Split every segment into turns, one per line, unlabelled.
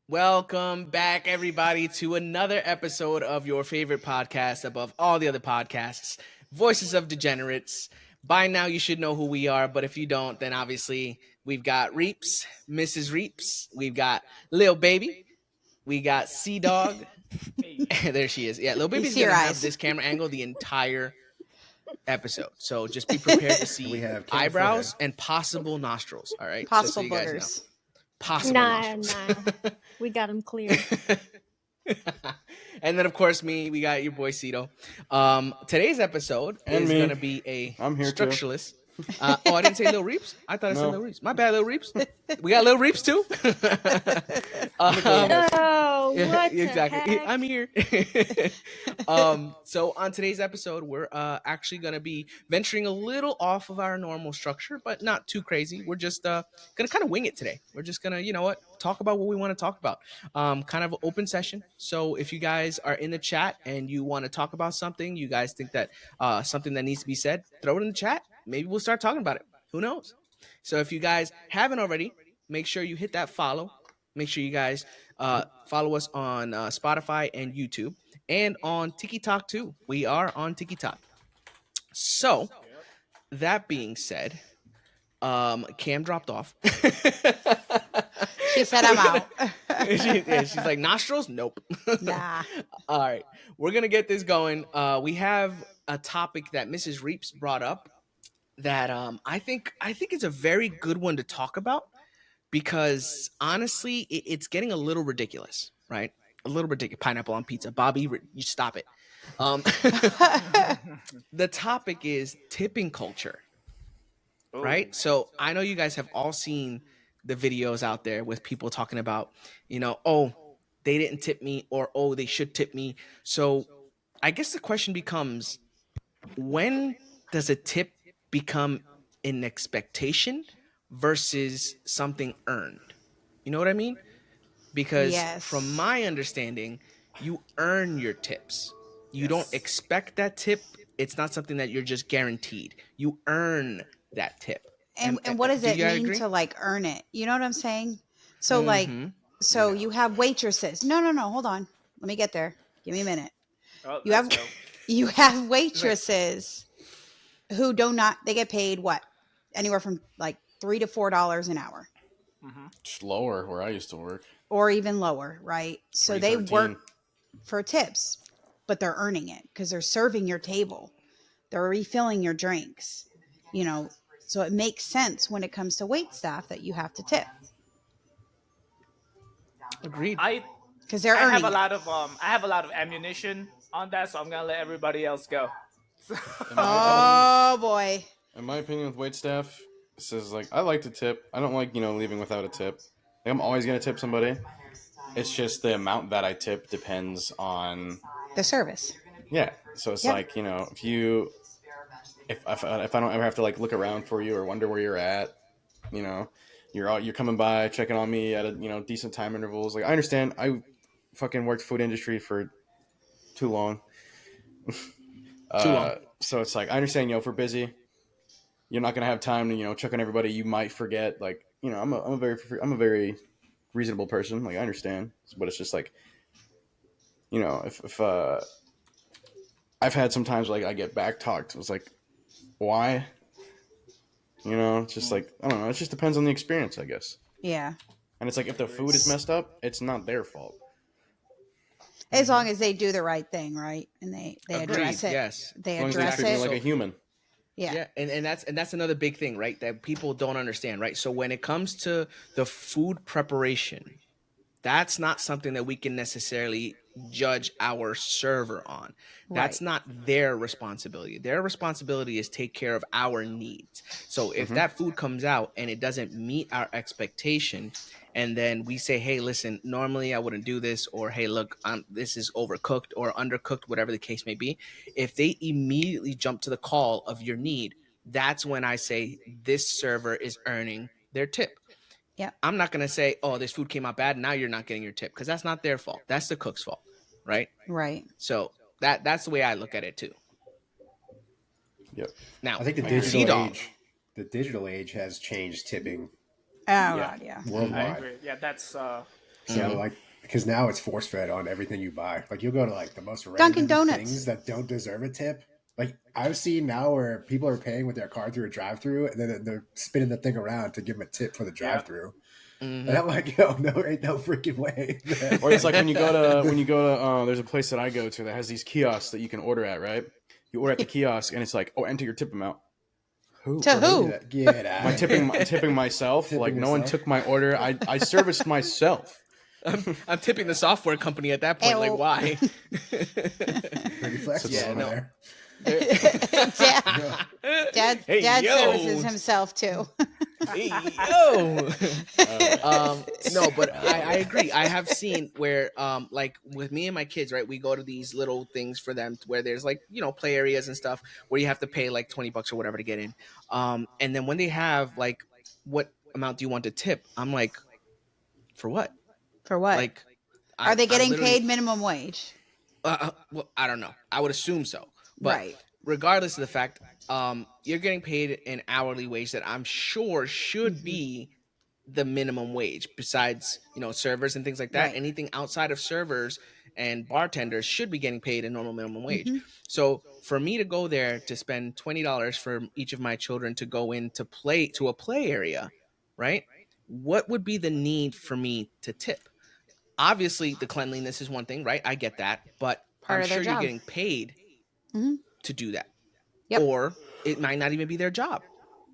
Welcome back, everybody, to another episode of your favorite podcast above all the other podcasts, Voices of Degenerates. By now, you should know who we are, but if you don't, then obviously we've got Reeps, Mrs. Reeps, we've got Lil Baby, we got Sea Dog. There she is. Yeah, Lil Baby's going to have this camera angle the entire episode. So just be prepared to see eyebrows and possible nostrils. All right.
Possible
just so you guys
boogers.
know. Possible nostrils.
Nah. We got them cleared.
And then, of course, we got your boy Cito. Today's episode is going to be a structuralist. I didn't say Lil Reeps. I thought I said Lil Reeps. My bad, Lil Reeps. We got Lil Reeps too.
What
exactly.
the heck?
I'm here. So on today's episode, we're actually going to be venturing a little off of our normal structure, but not too crazy. We're just going to kind of wing it today. We're just going to, talk about what we want to talk about. Kind of an open session. So if you guys are in the chat and you want to talk about something, you guys think that something that needs to be said, throw it in the chat. Maybe we'll start talking about it. Who knows? So if you guys haven't already, make sure you hit that follow. Make sure you guys follow us on Spotify and YouTube and on TikTok too. We are on TikTok. So that being said, Cam dropped off.
She said I'm out.
She's like, nostrils? Nope.
Nah.
All right. We're going to get this going. We have a topic that Mrs. Reeps brought up that I think it's a very good one to talk about because honestly, it's getting a little ridiculous, right? A little ridiculous. Pineapple on pizza. Bobby, you stop it. The topic is tipping culture, right? So I know you guys have all seen the videos out there with people talking about, oh, they didn't tip me or, oh, they should tip me. So I guess the question becomes, when does a tip become an expectation versus something earned? You know what I mean? Because from my understanding, you earn your tips. You don't expect that tip. It's not something that you're just guaranteed. You earn that tip.
And what does it mean to like earn it? You know what I'm saying? So you have waitresses. No, hold on. Let me get there. Give me a minute.
Oh,
you have waitresses who they get paid what? Anywhere from like $3 to $4 an hour.
It's lower where I used to work.
Or even lower, right? So they work for tips, but they're earning it because they're serving your table. They're refilling your drinks, So it makes sense when it comes to wait staff that you have to tip.
Agreed.
Because they're earning.
I have a lot of ammunition on that, so I'm gonna let everybody else go.
Oh boy.
In my opinion, with wait staff, it says like I like to tip. I don't like leaving without a tip. Like, I'm always gonna tip somebody. It's just the amount that I tip depends on
the service.
Yeah. So it's like if I don't ever have to like look around for you or wonder where you're at, you're coming by checking on me at a decent time intervals. Like I understand, I fucking worked food industry for too long. So it's like I understand, if we're busy, you're not gonna have time to check on everybody. You might forget, like I'm a very reasonable person. Like I understand, but it's just like if I've had some times like I get back talked. It was like, why? It's just like, I don't know. It just depends on the experience, I guess.
Yeah.
And it's like, if the food is messed up, it's not their fault.
As long as they do the right thing, right? And they address it.
Yes.
They
as long
address
as they treat me
it
like a human.
Yeah.
And that's another big thing, right? That people don't understand, right? So when it comes to the food preparation, that's not something that we can necessarily judge our server on. That's not their responsibility. Their responsibility is take care of our needs. So if that food comes out and it doesn't meet our expectation, and then we say, hey, listen, normally I wouldn't do this, or hey, look, this is overcooked or undercooked, whatever the case may be. If they immediately jump to the call of your need, that's when I say this server is earning their tip.
Yeah.
I'm not going to say, oh, this food came out bad, now you're not getting your tip, because that's not their fault. That's the cook's fault, right?
Right.
So that's the way I look at it too.
Yep.
Now,
I think the the digital age has changed tipping.
Oh
Yeah.
God, yeah.
I
Worldwide.
agree. Yeah, that's
So
Mhm.
like, because now it's force fed on everything you buy. Like you'll go to like the most
Dunkin'
random
Donuts.
things that don't deserve a tip. Like I've seen now where people are paying with their card through a drive through and then they're spinning the thing around to give them a tip for the drive through. And I'm like, yo, no, ain't no freaking way.
Or it's like when you go to there's a place that I go to that has these kiosks that you can order at, right? You order at the kiosk and it's like, oh, enter your tip amount. Who?
To who?
Get out.
Am I tipping myself?
Tipping
like no one
yourself?
took my order. I serviced myself.
I'm tipping the software company at that point.
Hey,
Like,
well-
why?
Pretty flexible
Yeah,
over
no.
there.
Dad
Hey,
Dad
yo.
services himself too.
Hey, yo. No, but I agree. I have seen where like with me and my kids, right, we go to these little things for them where there's like, you know, play areas and stuff where you have to pay like $20 or whatever to get in. And then when they have like, what amount do you want to tip? I'm like, for what?
For what?
Like,
Are they
I'm
getting
literally-
paid minimum wage?
well, I don't know. I would assume so. But
Right.
regardless of the fact, you're getting paid an hourly wage that I'm sure should
Mm-hmm.
be the minimum wage. Besides, you know, servers and things like that,
Right.
anything outside of servers and bartenders should be getting paid a normal minimum wage.
Mm-hmm.
So for me to go there to spend $20 for each of my children to go in to play to a play area, right? What would be the need for me to tip? Obviously, the cleanliness is one thing, right? I get that, but
Part
I'm
of their
sure you're
job.
getting paid
Mhm.
to do that.
Yep.
Or it might not even be their job.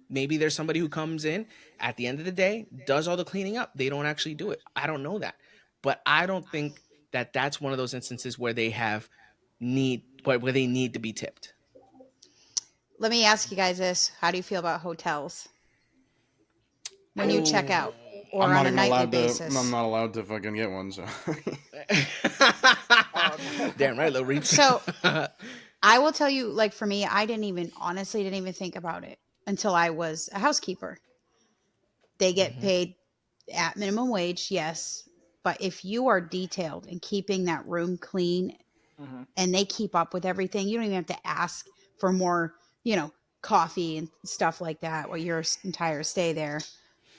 Maybe there's somebody who comes in at the end of the day, does all the cleaning up. They don't actually do it. I don't know that. But I don't think that that's one of those instances where they where they need to be tipped.
Let me ask you guys this. How do you feel about hotels? When you check out or
I'm
on
not
a
even
nightly
allowed
basis?
to. I'm not allowed to fucking get one. So
Damn right, Lil Reach.
So I will tell you, like for me, I honestly didn't even think about it until I was a housekeeper. They get paid at minimum wage, yes. But if you are detailed and keeping that room clean and they keep up with everything, you don't even have to ask for more, you know, coffee and stuff like that or your entire stay there.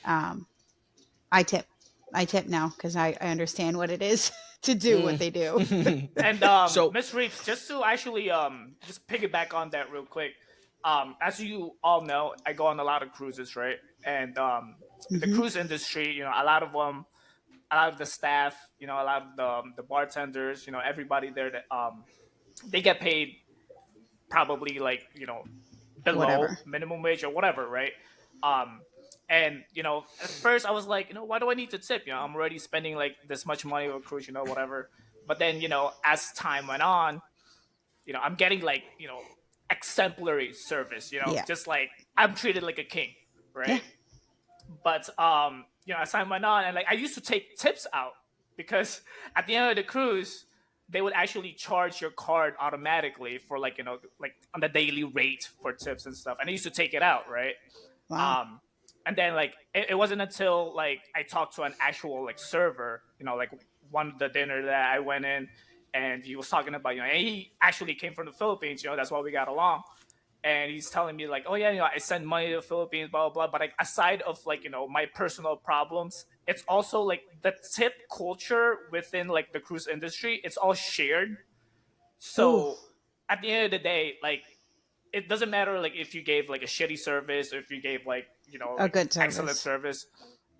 I tip now because I understand what it is to do what they do.
And
So-
Miss Reeves, just to actually just piggyback on that real quick. As you all know, I go on a lot of cruises, right? And the cruise industry, you know, a lot of the staff, you know, a lot of the bartenders, you know, everybody there that they get paid probably like, you know, below
Whatever.
minimum wage or whatever, right? And you know, at first I was like, you know, why do I need to tip? You know, I'm already spending like this much money on a cruise, you know, whatever. But then, you know, as time went on, you know, I'm getting like, you know, exemplary service, you know,
Yeah.
just like I'm treated like a king, right?
Yeah.
But you know, as time went on, and like I used to take tips out because at the end of the cruise, they would actually charge your card automatically for like, you know, like on the daily rate for tips and stuff. And I used to take it out, right?
Wow.
And then like it wasn't until like I talked to an actual like server, you know, like one of the dinner that I went in, and he was talking about, you know, and he actually came from the Philippines, you know, that's why we got along. And he's telling me like, oh yeah, you know, I send money to the Philippines, blah blah blah. But like aside of like, you know, my personal problems, it's also like the tip culture within like the cruise industry. It's all shared. So
Ooh.
at the end of the day, like it doesn't matter like if you gave like a shitty service or if you gave like, you know,
A
like,
good
excellent
service.
service,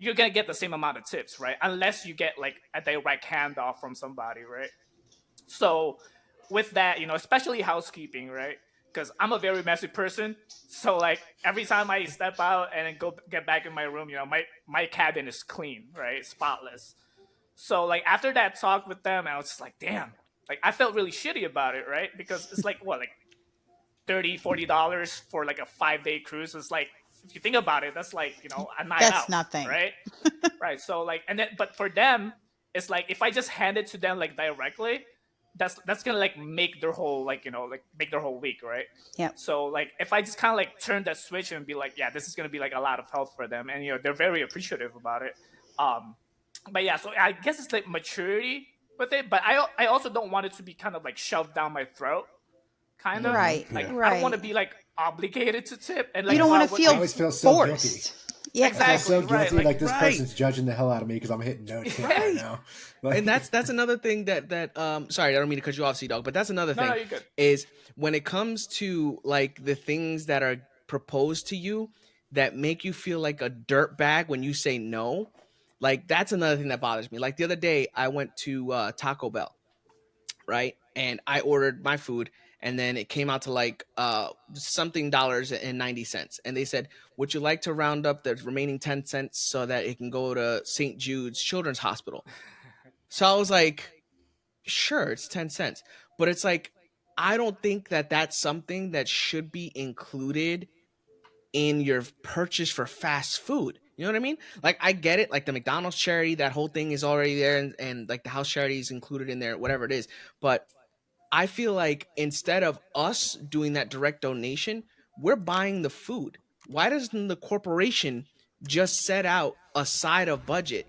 you're gonna get the same amount of tips, right? Unless you get like a direct handoff from somebody, right? So with that, you know, especially housekeeping, right? Because I'm a very messy person. So like every time I step out and then go get back in my room, you know, my cabin is clean, right? Spotless. So like after that talk with them, I was just like, damn. Like I felt really shitty about it, right? Because it's like what, like $30-$40 for like a 5-day cruise. It's like if you think about it, that's like, you know, a night
That's
out.
nothing.
Right? Right. So like, and then but for them, it's like if I just hand it to them like directly, that's gonna like make their whole like, you know, like make their whole week, right?
Yep.
So like if I just kind of like turn that switch and be like, yeah, this is gonna be like a lot of help for them, and you know they're very appreciative about it. But yeah, so I guess it's like maturity with it, but I also don't want it to be kind of like shoved down my throat, kind of.
Right.
Like I don't
Right.
want to be like obligated to tip, and
You
like
don't want to
what-
I
feel
always feel so
forced.
guilty.
Yeah,
I feel
Exactly.
so
right,
guilty, like this
right.
person's judging the hell out of me because I'm hitting no tip right now. Like,
And that's another thing that sorry, I don't mean to cut you off, Sea Dog, but that's another thing
No, you're good.
is when it comes to like the things that are proposed to you that make you feel like a dirt bag when you say no. Like that's another thing that bothers me. Like the other day I went to Taco Bell, right? And I ordered my food and then it came out to like something dollars and 90 cents. And they said, "Would you like to round up the remaining 10 cents so that it can go to St. Jude's Children's Hospital?" So I was like, "Sure, it's 10 cents." But it's like I don't think that that's something that should be included in your purchase for fast food. You know what I mean? Like I get it, like the McDonald's charity, that whole thing is already there, and like the house charity is included in there, whatever it is. But I feel like instead of us doing that direct donation, we're buying the food. Why doesn't the corporation just set out a side of budget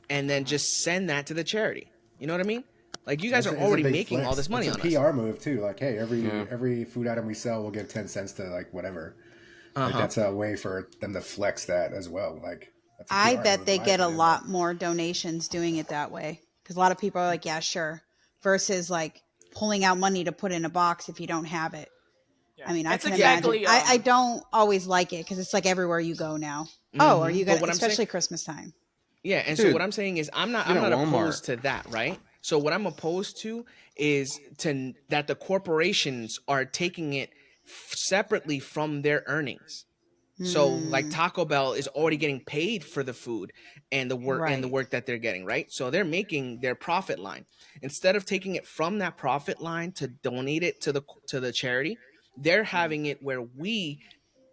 and then just send that to the charity? You know what I mean? Like you guys
it's
are
a
already
big
making all
flex.
this money
It's
on
a
us.
PR move too. Like, hey,
Yeah.
every food item we sell, we'll give 10 cents to like whatever. Like
Uh-huh.
that's a way for them to flex that as well. Like that's a
I
PR
bet
move,
they
in my
get a
opinion.
lot more donations doing it that way because a lot of people are like, yeah, sure, versus like pulling out money to put in a box if you don't have it.
Yeah.
I mean, I
It's
can
exactly,
imagine. I don't always like it because it's like everywhere you go now. Oh, are
Mhm.
you
But
gonna?
what I'm saying-
Especially Christmas time.
Yeah, and so
Dude,
what I'm saying is I'm not
even at
opposed
Walmart.
to that, right? So what I'm opposed to is to that the corporations are taking it separately from their earnings. So like
Hmm.
Taco Bell is already getting paid for the food and the
Right.
work that they're getting, right? So they're making their profit line. Instead of taking it from that profit line to donate it to the charity, they're having it where we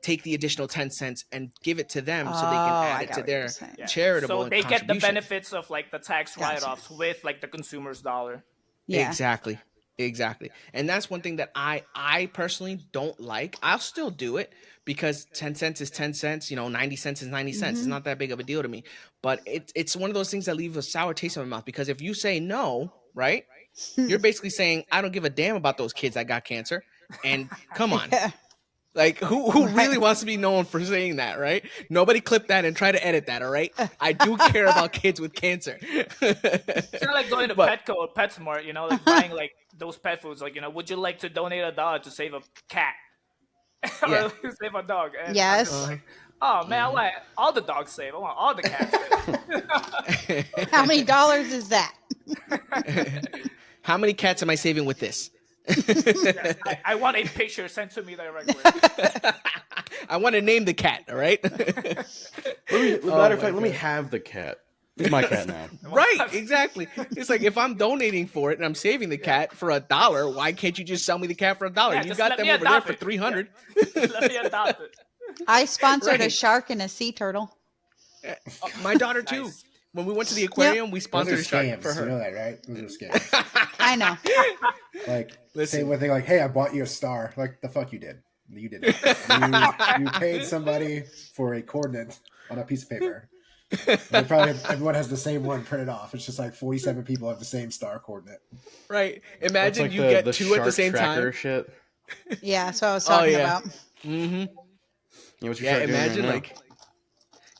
take the additional 10 cents and give it to them so they can
Oh,
add
I
it
got
to
what you're
their
saying.
yeah.
charitable
So they get the
contribution.
benefits of like the tax
Gotcha.
write-offs with like the consumer's dollar.
Yeah.
Exactly. And that's one thing that I personally don't like. I'll still do it because 10 cents is 10 cents, 90 cents is 90 cents. It's
Mhm.
not that big of a deal to me. But it's one of those things that leave a sour taste in my mouth because if you say no, right? You're basically saying I don't give a damn about those kids that got cancer. And come on.
Yeah.
Like who really wants to be known for saying that, right? Nobody clip that and try to edit that, all right? I do care about kids with cancer.
It's kind of like going to
But-
Petco or PetSmart, like buying like those pet foods. Like, would you like to donate $1 to save a cat or
Yeah.
save a dog? And I'm
Yes.
just like, oh man, I want all the dogs saved. I want all the cats saved.
How many dollars is that?
How many cats am I saving with this?
I want a picture sent to me directly.
I want to name the cat, all right?
Matter of
my
fact, let me have the cat. He's my cat now.
Right, exactly. It's like if I'm donating for it and I'm saving the cat for $1, why can't you just sell me the cat for $1?
Yeah,
You
just
got
let
them
me
over there
adopt
for
it.
300.
Let me adopt it.
I sponsored a
Right.
shark and a sea turtle.
My daughter too.
Nice.
When we went to the aquarium, we
Those are
sponsored a shark
scams.
for
You
her.
know that, right? Those are scams.
I know.
Like,
Listen.
say one thing like, hey, I bought you a star. Like, the fuck you did. You did not. You paid somebody for a coordinate on a piece of paper. And everyone has the same one printed off. It's just like 47 people have the same star coordinate.
Right.
That's
Imagine
like
you
the
get two at the
shark
same
tracker
time.
shit.
Yeah, that's what I was
Oh,
talking
yeah.
about.
Mm-hmm.
You know what your
Yeah,
shark doing right
imagine
now?
like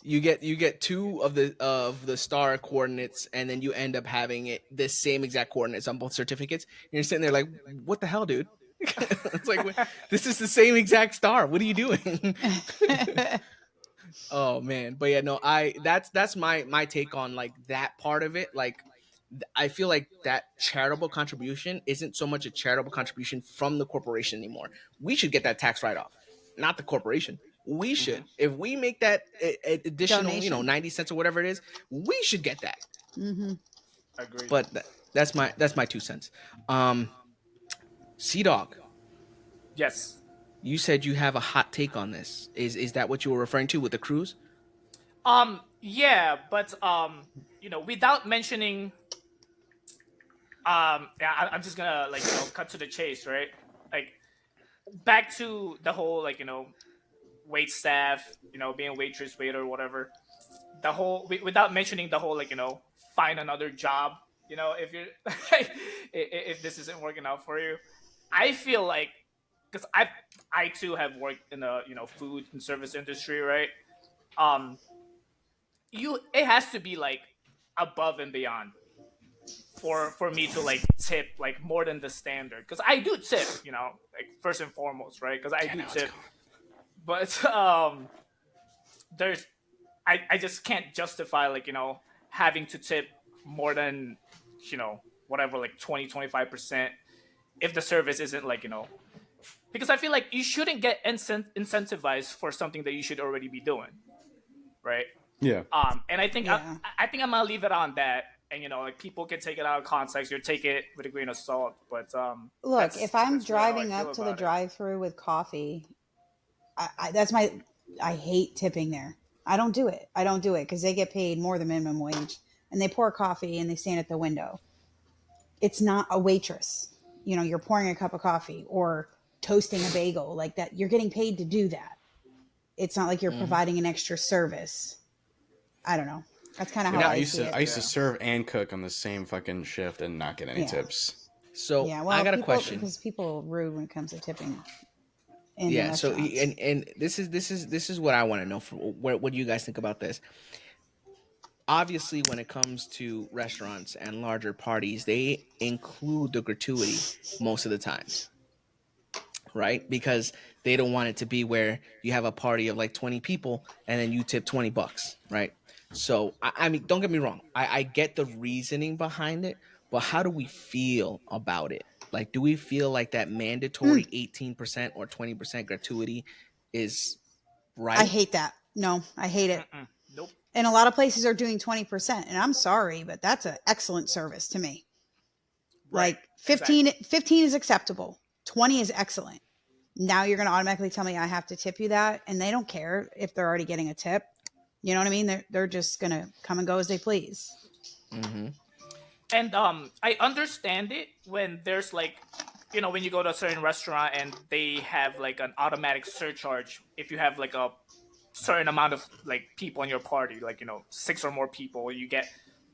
you get two of the star coordinates, and then you end up having it the same exact coordinates on both certificates. And you're sitting there like, what the hell, dude? It's like this is the same exact star. What are you doing? Oh man, but yeah, no, that's my take on like that part of it. Like, I feel like that charitable contribution isn't so much a charitable contribution from the corporation anymore. We should get that tax write off, not the corporation. We should. If we make that additional,
Donation.
90 cents or whatever it is, we should get that.
Hmm.
Agreed.
But that's my 2 cents. Sea Dog,
Yes.
you said you have a hot take on this. Is that what you were referring to with the cruise?
Yeah, but without mentioning, yeah, I'm just gonna cut to the chase, right? Like, back to the whole wait staff, being waitress, waiter, whatever. The whole without mentioning the whole find another job. If you're if this isn't working out for you, I feel like because I too have worked in the food and service industry, right? Um, it has to be like above and beyond for me to like tip like more than the standard, because I do tip, like first and foremost, right? Because I do tip, but there's I just can't justify like having to tip more than whatever, like 20-25% if the service isn't like because I feel like you shouldn't get incentivized for something that you should already be doing, right?
Yeah.
And I think
Yeah.
I think I'm gonna leave it on that. And like people can take it out of context. You take it with a grain of salt. But
Look, if I'm
that's really how I
driving
feel
up to the
about it.
drive-through with coffee, I hate tipping there. I don't do it. I don't do it because they get paid more than minimum wage, and they pour coffee and they stand at the window. It's not a waitress. You're pouring a cup of coffee or toasting a bagel like that. You're getting paid to do that. It's not like you're
Mm-hmm.
providing an extra service. I don't know. That's kind of
You
how
know,
I see
I
it.
used to serve and cook on the same fucking shift and not get any
Yeah.
tips.
So
Yeah,
I
well,
got a
people,
question.
because people are rude when it comes to tipping in the
Yeah. So
restaurants.
and this is what I want to know. What do you guys think about this? Obviously, when it comes to restaurants and larger parties, they include the gratuity most of the times, right? Because they don't want it to be where you have a party of like 20 people and then you tip $20, right? So I mean, don't get me wrong. I get the reasoning behind it, but how do we feel about it? Like, do we feel like that mandatory
Mm,
18% or 20% gratuity is
I
right?
hate that. No, I hate it.
Nope.
And a lot of places are doing 20%. And I'm sorry, but that's an excellent service to me.
Right.
Like
Exactly.
15 is acceptable. 20 is excellent. Now you're going to automatically tell me I have to tip you that. And they don't care if they're already getting a tip. You know what I mean? They're just going to come and go as they please.
Mm-hmm.
And I understand it when there's like, when you go to a certain restaurant and they have like an automatic surcharge if you have like a certain amount of like people in your party, like 6 or more people,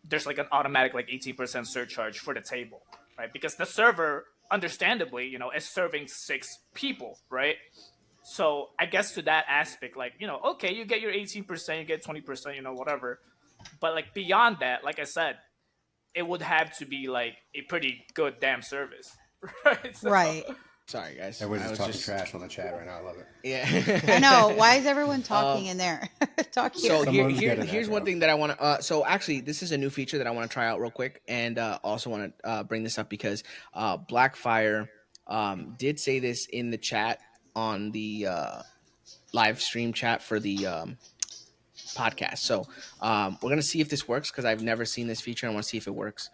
there's like an automatic like 18% surcharge for the table, right? Because the server, understandably, is serving 6 people, right? So I guess to that aspect, like okay, you get your 18%, you get 20%, whatever. But like beyond that, like I said, it would have to be like a pretty good damn service, right? So
Right.
Sorry, guys.
Everyone's
I
just
was
talking
just
trash on the chat right now. I love it.
yeah.
I know. Why is everyone talking
Um,
in there? Talk here.
So
Someone's getting
here's
echo.
one thing that I want to. So actually, this is a new feature that I want to try out real quick, and also want to bring this up because Blackfire did say this in the chat on the live stream chat for the podcast. So we're gonna see if this works because I've never seen this feature. I want to see if it works.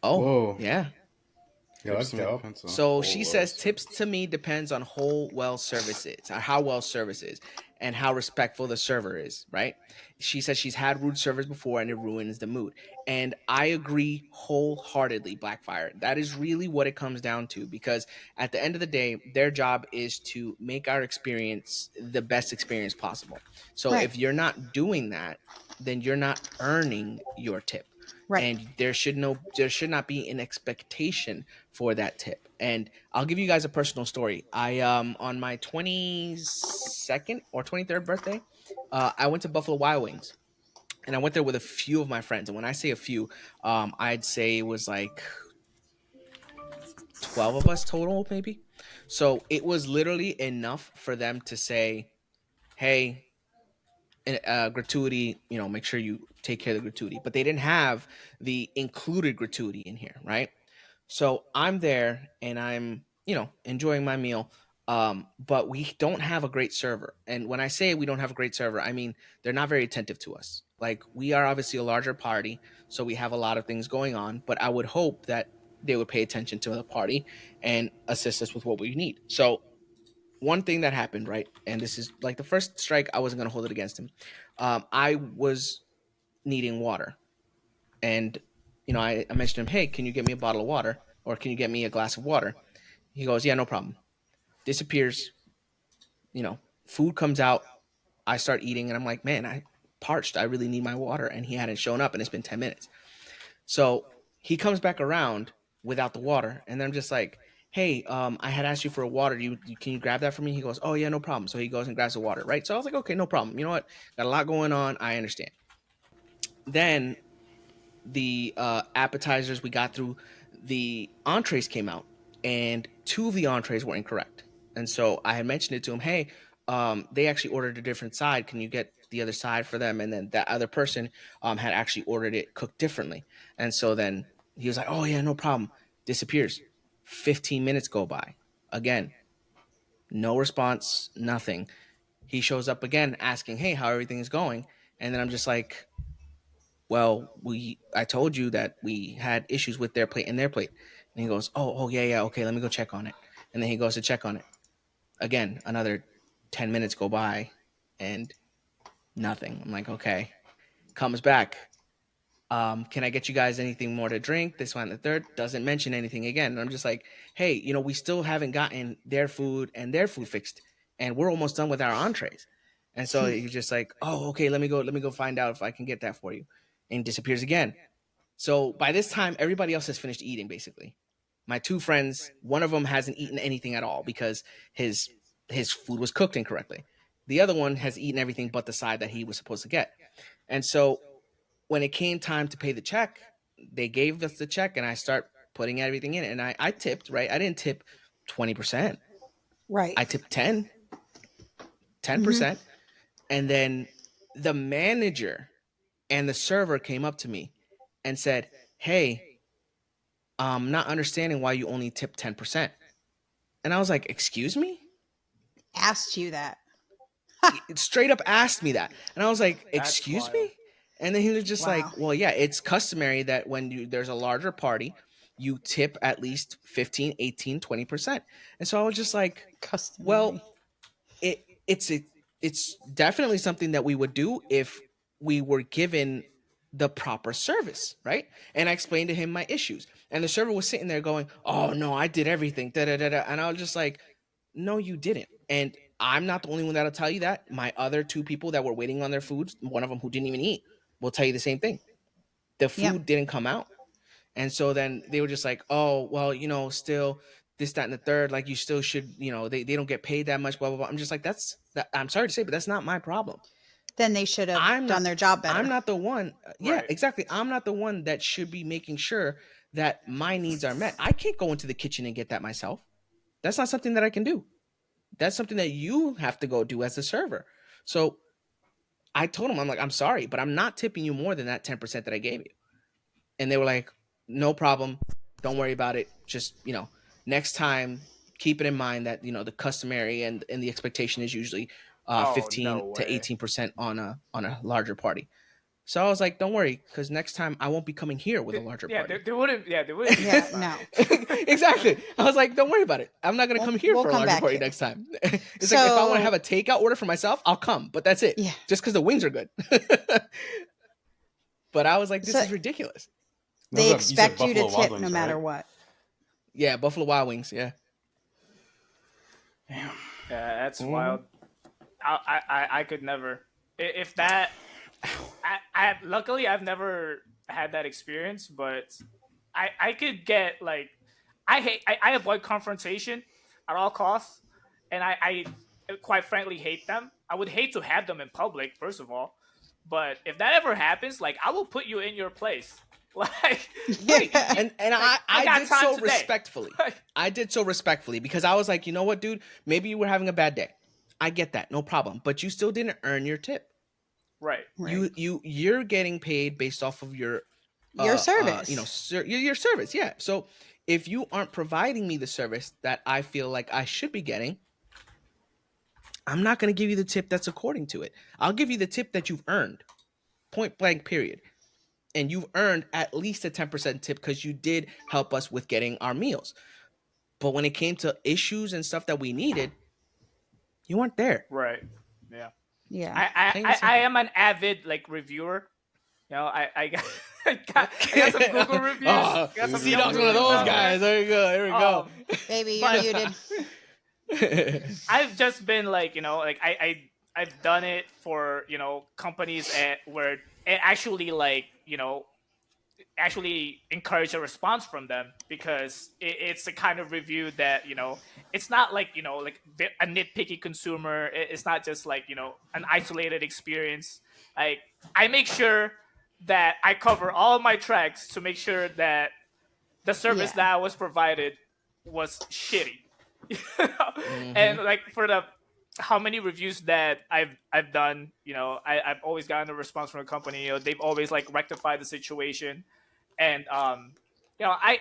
Oh
Whoa.
yeah.
Yo, that's
Tips to make
dope.
pencil.
So
Oh,
she
well,
says tips to me depends on how well service is and how respectful the server is, right? She says she's had rude servers before and it ruins the mood. And I agree wholeheartedly, Blackfire. That is really what it comes down to because at the end of the day, their job is to make our experience the best experience possible. So
Right.
if you're not doing that, then you're not earning your tip.
Right.
And there should not be an expectation for that tip. And I'll give you guys a personal story. I on my 22nd or 23rd birthday, I went to Buffalo Wild Wings. And I went there with a few of my friends. And when I say a few, I'd say it was like 12 of us total, maybe. So it was literally enough for them to say, hey, gratuity, make sure you take care of the gratuity. But they didn't have the included gratuity in here, right? So I'm there and I'm, enjoying my meal. But we don't have a great server. And when I say we don't have a great server, I mean they're not very attentive to us. Like we are obviously a larger party, so we have a lot of things going on. But I would hope that they would pay attention to the party and assist us with what we need. So one thing that happened, right? And this is like the first strike, I wasn't gonna hold it against him. I was needing water. And I mentioned him, hey, can you get me a bottle of water? Or can you get me a glass of water? He goes, yeah, no problem. Disappears, food comes out. I start eating and I'm like, man, I parched. I really need my water. And he hadn't shown up and it's been 10 minutes. So he comes back around without the water. And then I'm just like, hey, I had asked you for a water. Can you grab that for me? He goes, oh yeah, no problem. So he goes and grabs the water, right? So I was like, okay, no problem. You know what? Got a lot going on. I understand. Then the appetizers we got through, the entrees came out, and two of the entrees were incorrect. And so I had mentioned it to him, hey, they actually ordered a different side. Can you get the other side for them? And then that other person had actually ordered it cooked differently. And so then he was like, oh yeah, no problem. Disappears. 15 minutes go by. Again, no response, nothing. He shows up again asking, hey, how everything is going. And then I'm just like, well, I told you that we had issues with their plate and their plate. And he goes, oh yeah, okay, let me go check on it. And then he goes to check on it. Again, another 10 minutes go by and nothing. I'm like, okay. Comes back. Can I get you guys anything more to drink? This one and the third. Doesn't mention anything again. And I'm just like, hey, we still haven't gotten their food and their food fixed. And we're almost done with our entrees. And so he's just like, oh, okay, let me go find out if I can get that for you. And disappears again. So by this time, everybody else has finished eating, basically. My two friends, one of them hasn't eaten anything at all because his food was cooked incorrectly. The other one has eaten everything but the side that he was supposed to get. And so when it came time to pay the check, they gave us the check and I start putting everything in. And I tipped, right? I didn't tip 20%.
Right.
I tipped 10%. Mm-hmm. And then the manager and the server came up to me and said, hey, I'm not understanding why you only tip 10%. And I was like, excuse me?
Asked you that.
It straight up asked me that. And I was like, excuse me? And then he was just like, well, yeah, it's customary that when there's a larger party, you tip at least 15, 18, 20%. And so I was just like, customary. Well, it's definitely something that we would do if we were given the proper service, right? And I explained to him my issues. And the server was sitting there going, oh, no, I did everything. Da, da, da, da. And I was just like, no, you didn't. And I'm not the only one that'll tell you that. My other two people that were waiting on their food, one of them who didn't even eat, will tell you the same thing. The food didn't come out. And so then they were just like, oh, well, still this, that, and the third, like you still should, they don't get paid that much, blah, blah, blah. I'm just like, I'm sorry to say, but that's not my problem.
Then they should have done their job better.
I'm not the one. Yeah, exactly. I'm not the one that should be making sure that my needs are met. I can't go into the kitchen and get that myself. That's not something that I can do. That's something that you have to go do as a server. So I told him, I'm like, I'm sorry, but I'm not tipping you more than that 10% that I gave you. And they were like, no problem. Don't worry about it. Just, next time, keep it in mind that, the customary and the expectation is usually 15 to 18% on a larger party. So I was like, don't worry, because next time I won't be coming here with a larger party.
They wouldn't. Yeah, they wouldn't.
Yeah, no.
Exactly. I was like, don't worry about it. I'm not going to come here for a larger party next time. It's like, if I want to have a takeout order for myself, I'll come. But that's it.
Yeah.
Just because the wings are good. But I was like, this is ridiculous.
They expect you to tip no matter what.
Yeah, Buffalo Wild Wings. Yeah.
Damn. Yeah, that's wild. I could never. If that. I luckily I've never had that experience, but I could get like I avoid confrontation at all costs, and I quite frankly hate them. I would hate to have them in public, first of all, but if that ever happens, like I will put you in your place. Like,
and I did so respectfully. I did so respectfully because I was like, you know what, dude, maybe you were having a bad day. I get that, no problem, but you still didn't earn your tip.
Right.
You're getting paid based off of your
service.
Your service. Yeah. So if you aren't providing me the service that I feel like I should be getting, I'm not going to give you the tip that's according to it. I'll give you the tip that you've earned. Point blank, period. And you've earned at least a 10% tip because you did help us with getting our meals. But when it came to issues and stuff that we needed, you weren't there.
Right. Yeah.
Yeah.
I am an avid reviewer. I got some Google reviews.
C-Dog's one of those guys. There you go. There we go.
Baby, you're muted.
I've just been I've done it for companies where it actually actually encourage a response from them, because it's the kind of review that, it's not like, like a nitpicky consumer. It's not just like, an isolated experience. Like, I make sure that I cover all my tracks to make sure that the service
Yeah.
that was provided was shitty. And
Mm-hmm.
like, for the how many reviews that I've done, I've always gotten a response from a company. They've always like rectified the situation, and I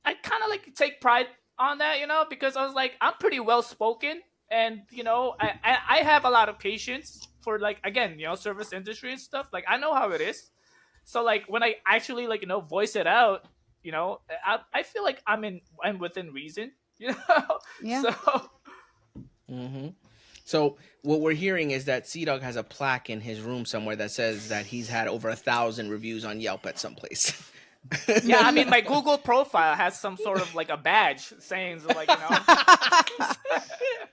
kind of like take pride on that, because I was like, I'm pretty well spoken, and I have a lot of patience for, like, again, service industry and stuff. Like, I know how it is. So like, when I actually, like, voice it out, I feel like I'm within reason,
Yeah.
So
Mm-hmm. So what we're hearing is that Sea Dog has a plaque in his room somewhere that says that he's had over 1,000 reviews on Yelp at some place.
yeah, I mean, my Google profile has some sort of like a badge saying, like,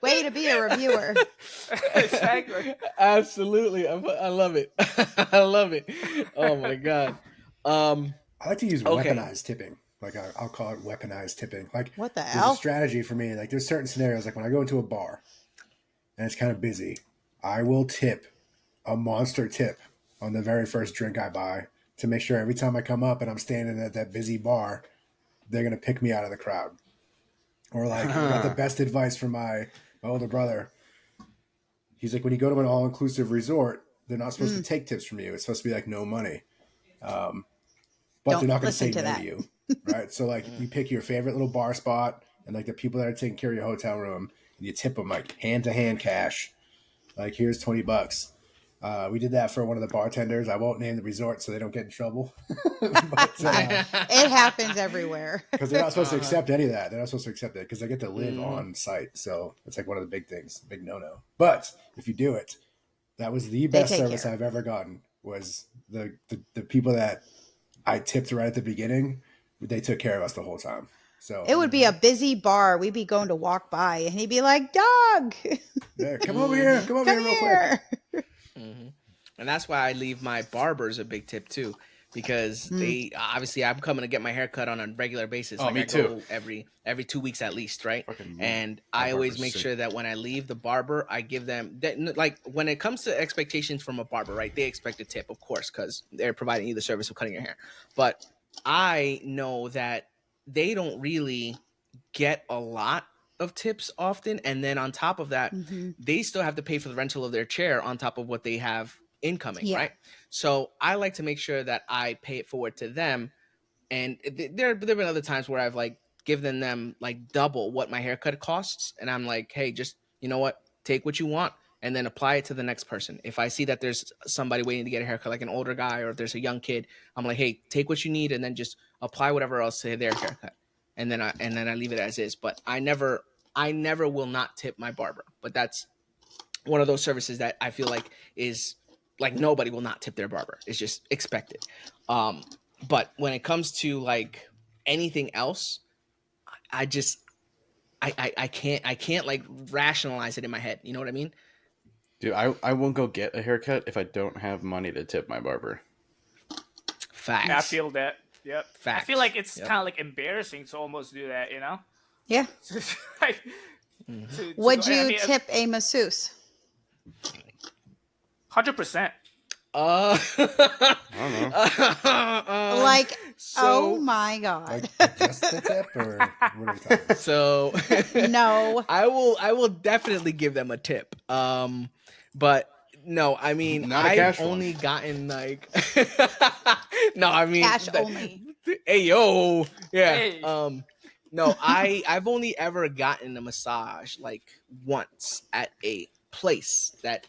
Way to be a reviewer.
exactly.
Absolutely, I love it. I love it. Oh my god.
I like to use
Okay.
weaponized tipping. Like I'll call it weaponized tipping. Like,
What the
there's a
hell?
strategy for me. Like, there's certain scenarios, like when I go into a bar and it's kind of busy, I will tip a monster tip on the very first drink I buy to make sure every time I come up and I'm standing at that busy bar, they're gonna pick me out of the crowd. Or like, I got the best advice from my older brother. He's like, when you go to an all-inclusive resort, they're not supposed to take tips from you. It's supposed to be like no money. But
Don't
they're not going to
listen
say
to
no
that.
to you, right? So like, you pick your favorite little bar spot, and like the people that are taking care of your hotel room, and you tip them like hand to hand cash. Like, here's $20. We did that for one of the bartenders. I won't name the resort so they don't get in trouble. But
It happens everywhere.
because they're not supposed to
Uh-huh.
accept any of that. They're not supposed to accept it because they get to live
Mhm.
on site. So it's like one of the big things, big no-no. But if you do it, that was the
They
best
take
service
care.
I've ever gotten. Was the people that I tipped right at the beginning. They took care of us the whole time. So
It would be a busy bar. We'd be going to walk by, and he'd be like, "Dog,
yeah, come over here, come over
come
here real quick.
here."
Mm-hmm. And that's why I leave my barbers a big tip too, because they obviously, I'm coming to get my hair cut on a regular basis.
Oh,
Like,
me
I
too.
go every 2 weeks at least, right?
Fucking
And
my
I always
barber's
make
sick.
sure that when I leave the barber, I give them that, like, when it comes to expectations from a barber, right? They expect a tip, of course, because they're providing you the service of cutting your hair. But I know that they don't really get a lot of tips often, and then on top of that,
Mhm.
they still have to pay for the rental of their chair on top of what they have incoming,
Yeah.
right? So I like to make sure that I pay it forward to them, and there've been other times where I've like given them like double what my haircut costs, and I'm like, hey, just, you know what, take what you want and then apply it to the next person. If I see that there's somebody waiting to get a haircut, like an older guy, or if there's a young kid, I'm like, hey, take what you need and then just apply whatever else to their haircut, and then I leave it as is. But I never will not tip my barber. But that's one of those services that I feel like is like nobody will not tip their barber. It's just expected. Um, but when it comes to like anything else, I just I can't like rationalize it in my head. You know what I mean?
Dude, I won't go get a haircut if I don't have money to tip my barber.
Facts.
I feel that. Yep. I
Facts.
feel like it's
Yep.
kind of like embarrassing to almost do that,
Yeah.
Like,
Would
I
you
mean,
tip a masseuse?
100%.
I don't know.
Like,
so,
oh my god.
Like just the tip, or what are we talking about?
So
No.
I will definitely give them a tip. But no, I mean,
Not a
I've
cash
only gotten like no, I mean,
Cash only.
Hey yo, yeah.
Hey.
No, I've only ever gotten a massage like once at a place that,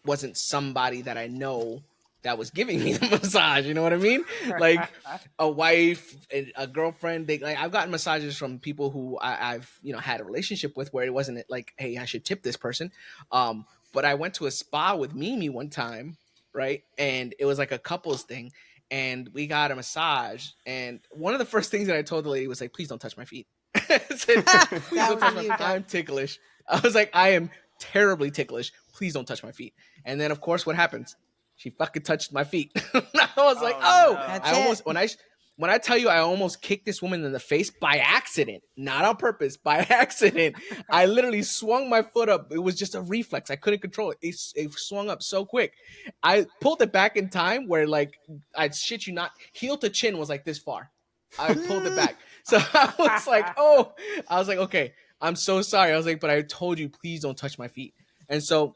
wasn't somebody that I know that was giving me the massage. You know what I mean? Like a wife, a girlfriend. I've gotten massages from people who I've had a relationship with, where it wasn't like, hey, I should tip this person. But I went to a spa with Mimi one time, right? And it was like a couples thing. And we got a massage. And one of the first things that I told the lady was like, please don't touch my feet. I said, please
That
don't touch
was
my
you,
feet. I'm
Doug.
ticklish. I was like, I am terribly ticklish. Please don't touch my feet. And then, of course, what happens? She fucking touched my feet. I was like,
Oh,
oh,
no.
That's
I almost
it.
when I tell you I almost kicked this woman in the face by accident, not on purpose, by accident. I literally swung my foot up. It was just a reflex. I couldn't control it. It swung up so quick. I pulled it back in time where like I shit you not, heel to chin was like this far. I pulled it back. So I was like, oh, I was like, okay, I'm so sorry. I was like, but I told you, please don't touch my feet. And so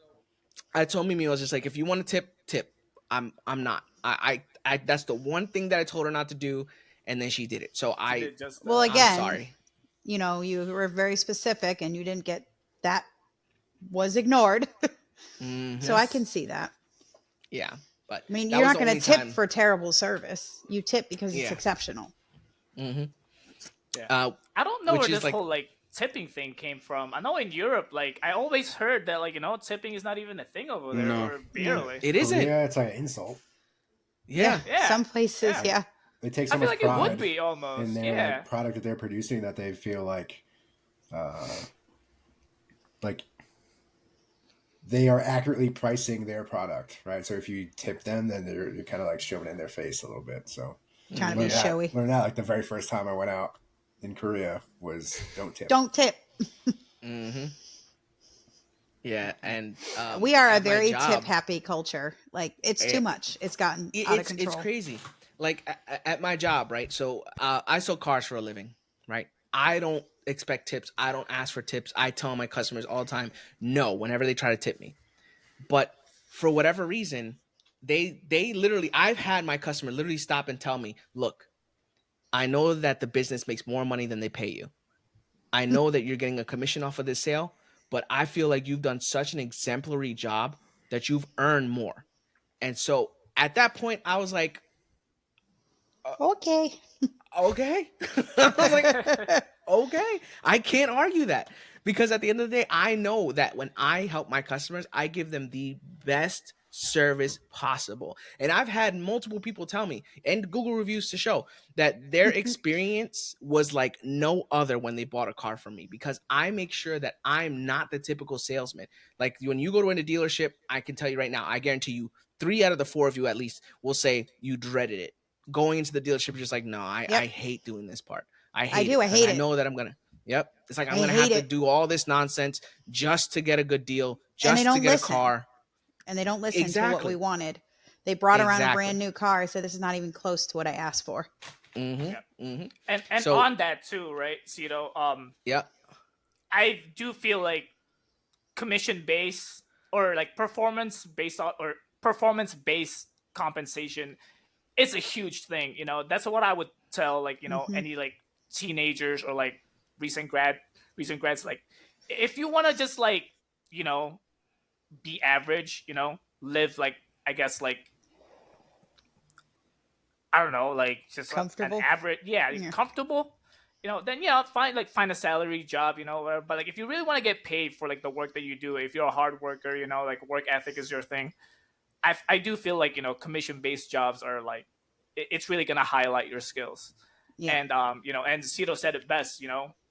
I told Mimi, I was just like, if you want to tip. I'm not. I that's the one thing that I told her not to do, and then she did it. So
She did just
Well,
I'm
again,
sorry.
you know, you were very specific and you didn't get that was ignored.
Mhm.
So I can see that.
Yeah, but
I mean,
that
you're
was
not
the
going
only
to tip
time.
for terrible service. You tip because it's
Yeah.
exceptional.
Mm-hmm.
Yeah. I don't know
which
where
is
this
like-
whole like tipping thing came from. I know in Europe, like I always heard that like tipping is not even a thing over there,
No.
or barely.
It isn't.
Korea, it's like an insult.
Yeah.
Yeah.
Some places,
Yeah.
yeah.
They take so
I feel
much
like it would
pride
be almost.
in their
Yeah.
like, product that they're producing that they feel like they are accurately pricing their product, right? So if you tip them, then you're kind of like shoving it in their face a little bit. So
Trying to be showy.
learned that like the very first time I went out in Korea was don't tip.
Don't tip.
Mm-hmm. Yeah, and
We are a
at my
very
job-
tip happy culture. Like it's too much. It's gotten out of
it's
control.
crazy. Like at my job, right? So I sell cars for a living, right? I don't expect tips. I don't ask for tips. I tell my customers all the time, no, whenever they try to tip me. But for whatever reason, they literally, I've had my customer literally stop and tell me, look, I know that the business makes more money than they pay you. I know that you're getting a commission off of this sale, but I feel like you've done such an exemplary job that you've earned more. And so at that point, I was like,
Okay.
okay. I was like, okay. I can't argue that because at the end of the day, I know that when I help my customers, I give them the best service possible. And I've had multiple people tell me, and Google reviews to show, that their experience was like no other when they bought a car from me, because I make sure that I'm not the typical salesman. Like when you go to a dealership, I can tell you right now, I guarantee you 3 out of the 4 of you at least will say you dreaded it. Going into the dealership, you're just like, no, I hate doing this part. I hate it.
I hate it.
I know that I'm going to. Yep. It's like I'm
I
going to have
hate
to
it.
do all this nonsense just to get a good deal,
And they
just to
don't
get
listen.
a car.
And they don't listen to what
Exactly.
we wanted. They brought around a
Exactly.
brand new car. I said, this is not even close to what I asked for.
Mm-hmm.
Yep.
Mm-hmm.
And
So-
on that too, right? Cito,
Yep.
I do feel like commission based or like performance based compensation is a huge thing. That's what I would tell like any like teenagers or like recent grads. Like if you want to just like be average, live like I guess like I don't know, like just
Comfortable?
an average, comfortable. Then find a salary job, whatever. But like if you really want to get paid for like the work that you do, if you're a hard worker, like work ethic is your thing. I do feel like commission based jobs are like it's really gonna highlight your skills.
Yeah.
And and Cito said it best.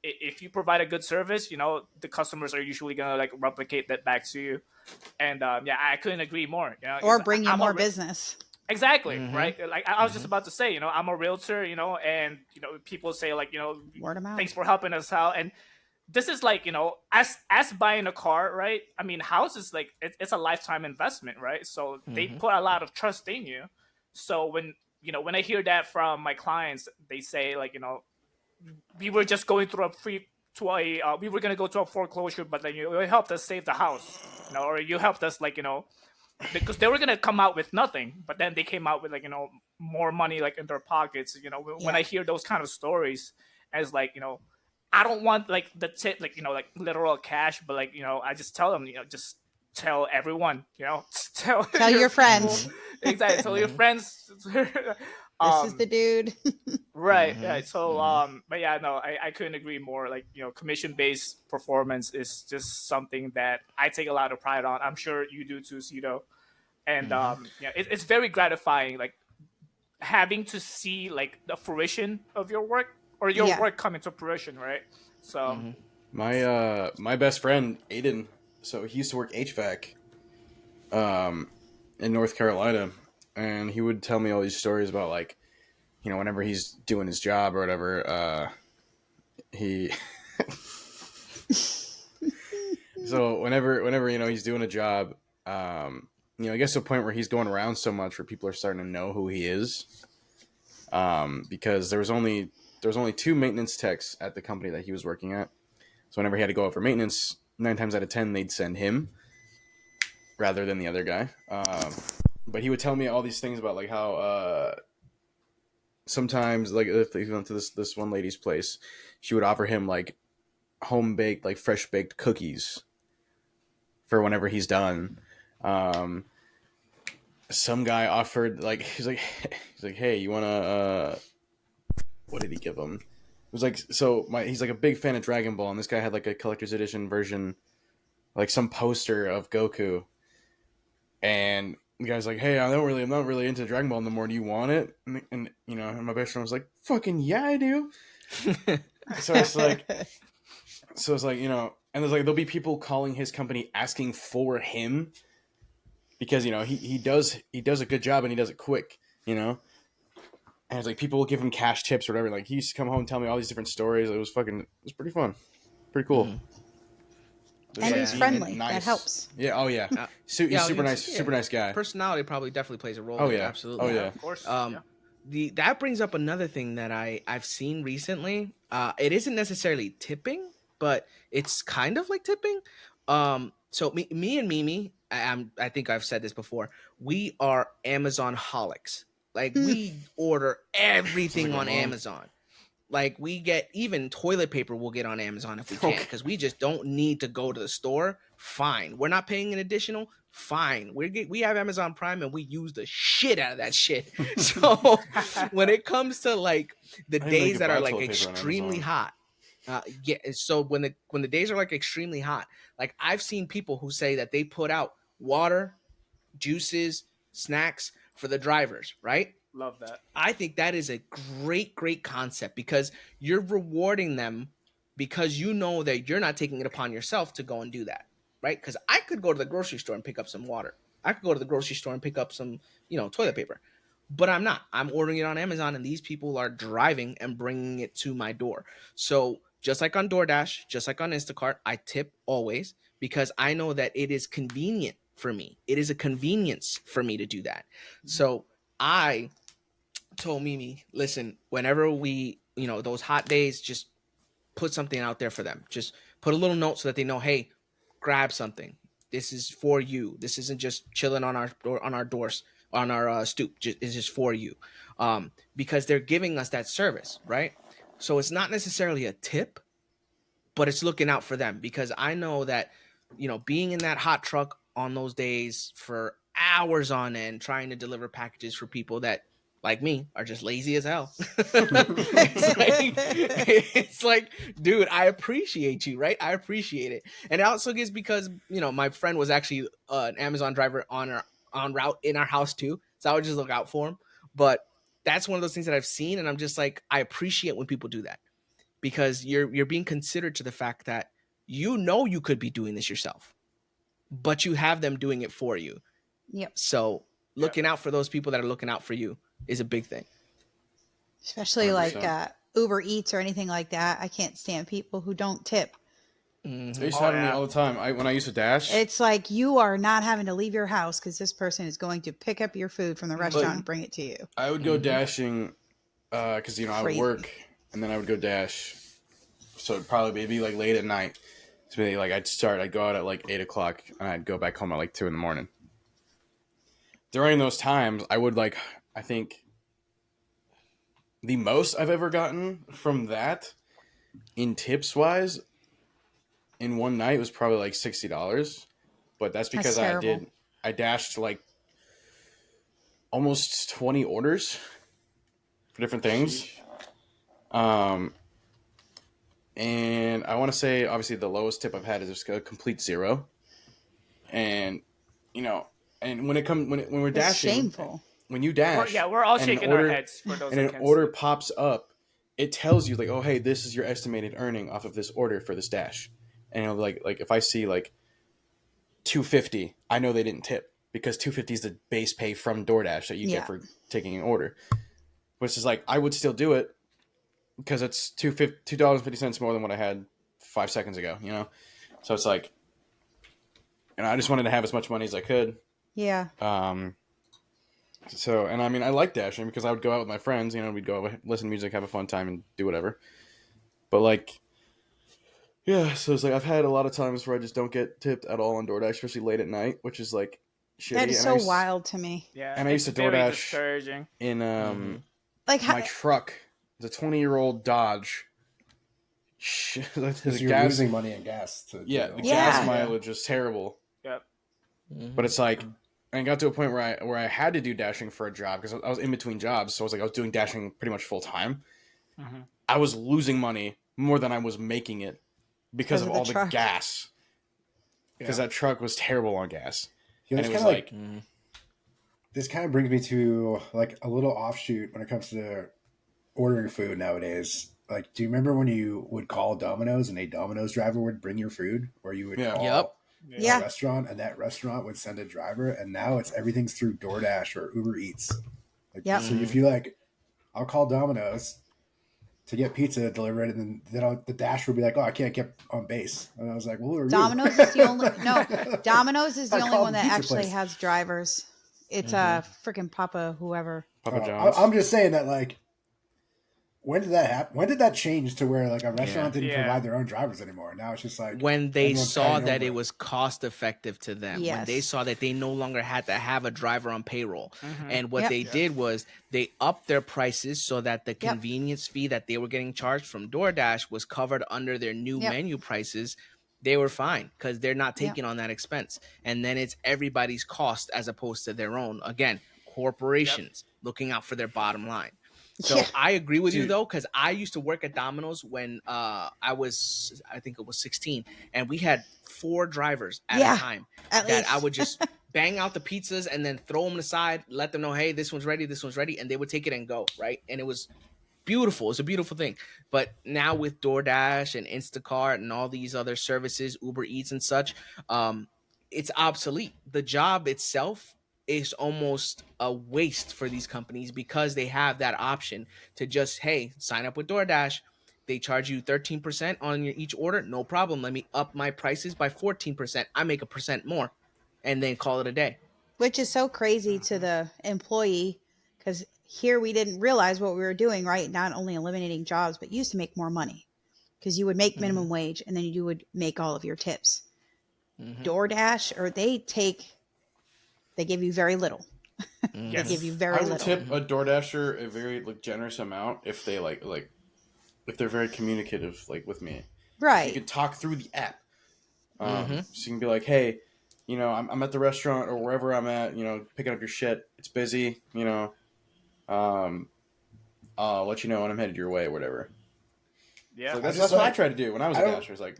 If you provide a good service, the customers are usually gonna like replicate that back to you. And I couldn't agree more.
Or bring you
I'm
more business.
Exactly,
Mhm.
right? Like I was just about to say, I'm a realtor, and people say like,
Word of mouth.
thanks for helping us out, and this is like, as buying a car, right? I mean, house is like it's a lifetime investment, right? So they
Mhm.
put a lot of trust in you. So when I hear that from my clients, they say like, we were just going through we were gonna go to a foreclosure, but then you helped us save the house, or you helped us like because they were gonna come out with nothing, but then they came out with like more money like in their pockets. When I hear those kind of stories, as like I don't want like the tip like like literal cash, but like I just tell them just tell everyone just tell
Your friends.
people. Exactly, tell your friends.
This is the dude.
Right.
Mhm.
Yeah. So, but yeah, no, I couldn't agree more. Like, commission-based performance is just something that I take a lot of pride on. I'm sure you do too, Cito. And it's very gratifying, like having to see like the fruition of your work or your
Yeah.
work coming to fruition, right? So,
My best friend Aiden, so he used to work HVAC. in North Carolina, and he would tell me all these stories about like, whenever he's doing his job or whatever, he. So whenever he's doing a job, I guess to a point where he's going around so much where people are starting to know who he is. Because there was only two maintenance techs at the company that he was working at. So whenever he had to go out for maintenance, 9 times out of 10 they'd send him rather than the other guy. But he would tell me all these things about like how sometimes, like if he went to this one lady's place, she would offer him like home baked, like fresh baked cookies for whenever he's done. Some guy offered like he's like, hey, you wanna what did he give him? It was like, he's like a big fan of Dragon Ball, and this guy had like a collector's edition version, like some poster of Goku. And the guy's like, hey, I'm not really into Dragon Ball no more. Do you want it? And my best friend was like, fucking yeah, I do. So it's like, and there's like, there'll be people calling his company asking for him because, he does a good job and he does it quick, And it's like people will give him cash tips or whatever. Like he used to come home and tell me all these different stories. It was pretty fun. Pretty cool.
And he's friendly. Nice. That helps.
Yeah. Oh yeah. He's super nice. Yeah. Super nice guy.
Personality probably definitely plays a role.
Oh yeah.
Absolutely.
Oh yeah.
Of course.
That brings up another thing that I've seen recently. It isn't necessarily tipping, but it's kind of like tipping. So me and Mimi, I think I've said this before. We are Amazon holics. Like we order everything on Amazon. Like we get even toilet paper we'll get on Amazon if we can, because we just don't need to go to the store. Fine. We're not paying an additional. Fine. We have Amazon Prime and we use the shit out of that shit. So when it comes to like the days that are like extremely hot, so when the days are like extremely hot, like I've seen people who say that they put out water, juices, snacks for the drivers, right?
Love that.
I think that is a great concept because you're rewarding them because you know that you're not taking it upon yourself to go and do that, right? Because I could go to the grocery store and pick up some water. I could go to the grocery store and pick up some, toilet paper. But I'm not. I'm ordering it on Amazon, and these people are driving and bringing it to my door. So just like on DoorDash, just like on Instacart, I tip always because I know that it is convenient for me. It is a convenience for me to do that. So I told Mimi, listen, whenever we, those hot days, just put something out there for them. Just put a little note so that they know, hey, grab something. This is for you. This isn't just chilling on our doors, on our stoop. It's just for you, because they're giving us that service, right? So it's not necessarily a tip, but it's looking out for them because I know that, being in that hot truck on those days for hours on end, trying to deliver packages for people that, like me, are just lazy as hell. it's like, dude, I appreciate you, right? I appreciate it. And it also gets because, my friend was actually an Amazon driver on route in our house too. So I would just look out for him. But that's one of those things that I've seen. And I'm just like, I appreciate when people do that because you're being considered to the fact that, you could be doing this yourself, but you have them doing it for you.
Yep.
So looking out for those people that are looking out for you is a big thing.
Especially 100%. Like Uber Eats or anything like that. I can't stand people who don't tip.
Mm-hmm. They used to happen to me all the time. When I used to dash.
It's like you are not having to leave your house because this person is going to pick up your food from the restaurant and bring it to you.
I would go dashing because, I would work and then I would go dash. So it'd probably be like late at night. So like I'd go out at like 8 o'clock and I'd go back home at like 2 in the morning. During those times, I would I think the most I've ever gotten from that in tips wise in one night was probably like $60. But that's because I dashed like almost 20 orders for different things. And I want to say, obviously, the lowest tip I've had is just a complete 0. And, and when we're dashing,
shameful.
When you dash,
we're all shaking our heads for those.
And an order pops up, it tells you like, oh, hey, this is your estimated earning off of this order for this dash. And like if I see like $250, I know they didn't tip because $2.50 is the base pay from DoorDash that you
Yeah.
get for taking an order. Which is like, I would still do it because it's $2.50 more than what I had 5 seconds ago, you know? So it's like, and I just wanted to have as much money as I could.
Yeah.
So, and I mean, I like dashing because I would go out with my friends, you know, we'd go out, listen to music, have a fun time, and do whatever. But like, yeah, so it's like I've had a lot of times where I just don't get tipped at all on DoorDash, especially late at night, which is like shitty.
That is so wild to me.
Yeah,
and I used to
very
DoorDash
discouraging.
in
Like,
my truck. It's a 20-year-old Dodge.
Because you're losing money in gas. The
gas mileage is terrible.
Yep.
But it's like, I got to a point where I had to do dashing for a job because I was in between jobs. So I was doing dashing pretty much full time.
Mm-hmm.
I was losing money more than I was making it because of all the gas. Because that truck was terrible on gas.
You know,
and it was like,
this kind of brings me to like a little offshoot when it comes to ordering food nowadays. Like, do you remember when you would call Domino's and a Domino's driver would bring your food, or you would call a restaurant and that restaurant would send a driver? And now everything's through DoorDash or Uber Eats. Like, so if you like, I'll call Domino's to get pizza delivered, and then the Dash would be like, "Oh, I can't get on base." And I was like, "Well, who are
Domino's
you?"
is the only Domino's is the only one that actually
place.
has drivers. It's freaking Papa whoever.
Papa John's.
I'm just saying that, like, when did that happen? When did that change to where like a restaurant didn't provide their own drivers anymore? Now it's just like
when they saw that it was cost effective to them.
Yes.
When they saw that they no longer had to have a driver on payroll. And what they did was they upped their prices so that the convenience fee that they were getting charged from DoorDash was covered under their new menu prices. They were fine because they're not taking on that expense. And then it's everybody's cost as opposed to their own. Again, corporations looking out for their bottom line. So I agree with you though, because I used to work at Domino's when I think it was 16, and we had 4 drivers at a time I would just bang out the pizzas and then throw them aside, let them know, hey, this one's ready, and they would take it and go, right? And it was beautiful. It's a beautiful thing. But now with DoorDash and Instacart and all these other services, Uber Eats and such, it's obsolete. The job itself is almost a waste for these companies because they have that option to just, hey, sign up with DoorDash. They charge you 13% on each order. No problem. Let me up my prices by 14%. I make 1% more and then call it a day.
Which is so crazy to the employee because here we didn't realize what we were doing, right? Not only eliminating jobs, but you used to make more money because you would make minimum wage and then you would make all of your tips. DoorDash, or they give you very little. They give you very little.
I would tip a DoorDasher a very generous amount if they if they're very communicative with me.
Right.
You could talk through the app. So you can be like, hey, you know, I'm at the restaurant or wherever I'm at, you know, picking up your shit. It's busy, you know. I'll let you know when I'm headed your way or whatever. Yeah. So that's what I tried to do when I was a Dasher. It's like,